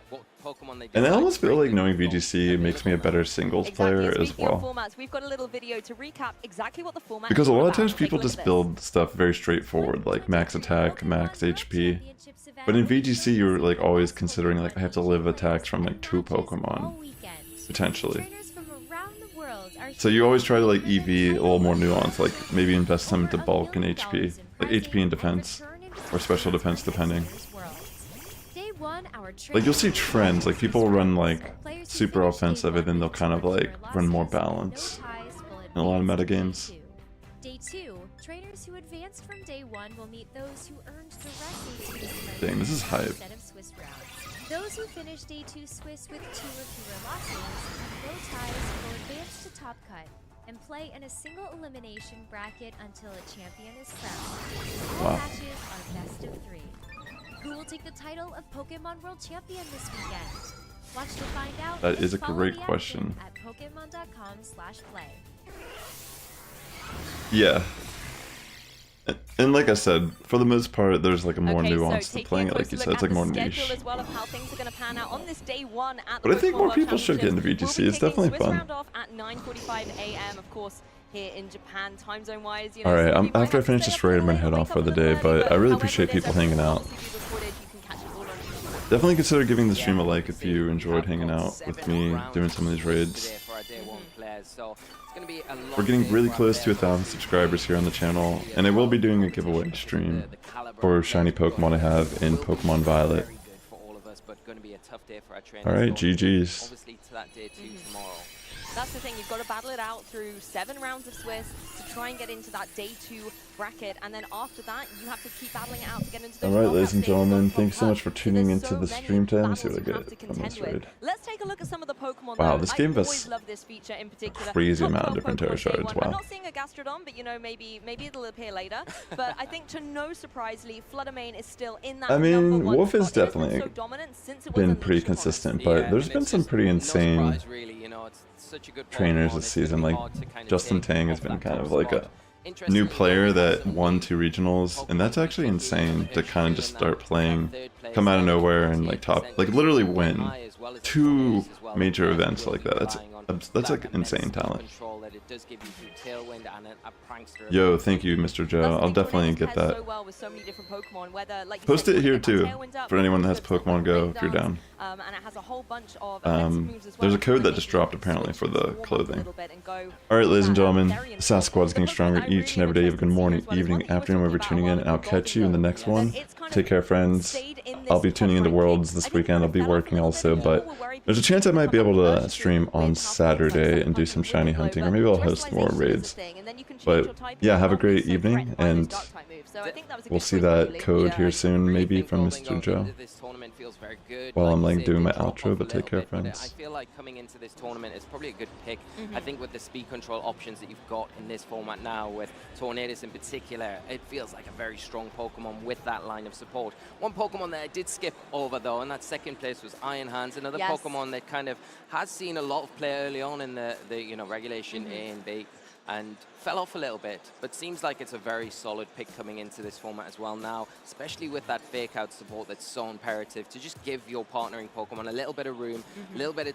S5: what Pokemon they
S1: And I
S5: decide
S1: almost
S5: to
S1: feel
S5: bring
S1: like
S5: to
S1: knowing
S5: the
S1: VGC
S5: format.
S1: makes me a better singles player
S6: Exactly.
S1: as
S6: Speaking of
S1: well.
S6: formats, we've got a little video to recap exactly what the format
S1: Because
S6: is
S1: a
S6: all
S1: lot of
S6: about.
S1: times
S6: Take a
S1: people
S6: look at
S1: just
S6: this.
S1: build stuff very straightforward, like max attack, max HP. But in VGC, you're like always considering like I have to live attacks from like 2 Pokemon, potentially. So you always try to like EV a little more nuance, like maybe invest some into bulk and HP, like HP and defense, or special defense depending. Like you'll see trends, like people run like super offensive and then they'll kind of like run more balance in a lot of metagames.
S7: Day 2, trainers who advanced from day 1 will meet those who earned directly
S1: Dang, this is hype.
S7: instead of Swiss rounds. Those who finish day 2 Swiss with 2 or fewer losses and no ties will advance to top cut and play in a single elimination bracket until a champion is crowned. All
S1: Wow.
S7: matches are best of 3. Who will take the title of Pokemon World Champion this weekend? Watch to find out.
S1: That is a
S7: Follow
S1: great
S7: the action
S1: question.
S7: At Pokemon.com/play.
S1: Yeah. And like I said, for the most part, there's like a more
S6: Okay,
S1: nuance
S6: so
S1: to
S6: taking
S1: playing
S6: a
S1: it, like you
S6: closer
S1: said, it's
S6: look
S1: like
S6: at
S1: more
S6: the
S1: niche.
S6: schedule as well of how things are going to pan out on this day 1 at the
S1: But I think
S6: Pokemon
S1: more
S6: World
S1: people should get into
S6: Championships.
S1: VGC,
S6: We'll
S1: it's
S6: be kicking
S1: definitely
S6: Swiss
S1: fun.
S6: round off at 9:45 a.m. of course here in Japan, time zone wise. You know,
S1: Alright,
S6: some of you might
S1: after I
S6: have to
S1: finish
S6: stay
S1: this
S6: up a
S1: raid,
S6: little
S1: I'm gonna
S6: late
S1: head
S6: or
S1: off
S6: wake
S1: for
S6: up
S1: the
S6: a little
S1: day,
S6: early,
S1: but I really
S6: however,
S1: appreciate
S6: this
S1: people
S6: episode
S1: hanging
S6: will
S1: out.
S6: obviously be recorded. You can catch it all on YouTube.
S1: Definitely consider giving the stream a like if you enjoyed hanging out with me doing some of these raids. We're getting really close to 1,000 subscribers here on the channel, and I will be doing a giveaway stream for shiny Pokemon I have in Pokemon Violet. Alright, GG's.
S5: Obviously to that day 2 tomorrow.
S6: That's the thing, you've got to battle it out through 7 rounds of Swiss to try and get into that day 2 bracket, and then after that, you have to keep battling it out to get into those
S1: Alright,
S6: knockout
S1: ladies and
S6: stages
S1: gentlemen,
S6: on
S1: thank you so
S6: top
S1: much for
S6: cup.
S1: tuning
S6: There's
S1: into
S6: so
S1: the
S6: many
S1: stream time. Let's see
S6: battles
S1: what I
S6: you have
S1: get
S6: to
S1: from this
S6: contend with.
S1: raid.
S6: Let's take a look at some of the Pokemon.
S1: Wow,
S6: though.
S1: this
S6: I
S1: game has
S6: always love this feature in particular.
S1: crazy
S6: Top
S1: amount of
S6: 12
S1: different Tera
S6: Pokemon day
S1: Shards,
S6: 1.
S1: wow.
S6: I'm not seeing a Gastrodon, but you know, maybe it'll appear later. But I think to no surprisely, Fluttermane is still in that
S1: I mean,
S6: number 1
S1: Wolf has
S6: spot. It has been
S1: definitely
S6: so dominant since it was
S1: been
S6: unleashed
S1: pretty
S6: upon us.
S1: consistent, but there's been some pretty insane trainers this season. Like Justin Tang has been kind of like a new player that won 2 regionals, and that's actually insane to kind of just start playing, come out of nowhere and like top, like literally win 2 major events like that. That's like insane talent. Yo, thank you, Mr. Joe. I'll definitely get that. Post it here too, for anyone that has Pokemon Go, if you're down. There's a code that just dropped apparently for the clothing. Alright, ladies and gentlemen, Sass Squad is getting stronger each and every day. You have a good morning, evening, afternoon, wherever you're tuning in, and I'll catch you in the next one. Take care, friends. I'll be tuning into Worlds this weekend. I'll be working also, but there's a chance I might be able to stream on Saturday and do some shiny hunting, or maybe I'll host more raids. But yeah, have a great evening, and we'll see that code here soon, maybe from Mr. Joe, while I'm like doing my outro. But take care, friends.
S5: I feel like coming into this tournament is probably a good pick. I think with the speed control options that you've got in this format now, with Tornadus in particular, it feels like a very strong Pokemon with that line of support. One Pokemon that I did skip over though, and that second place was Iron Hands, another Pokemon that kind of has seen a lot of play early on in the regulation A and B, and fell off a little bit, but seems like it's a very solid pick coming into this format as well now, especially with that fake out support that's so imperative to just give your partnering Pokemon a little bit of room, a little bit of time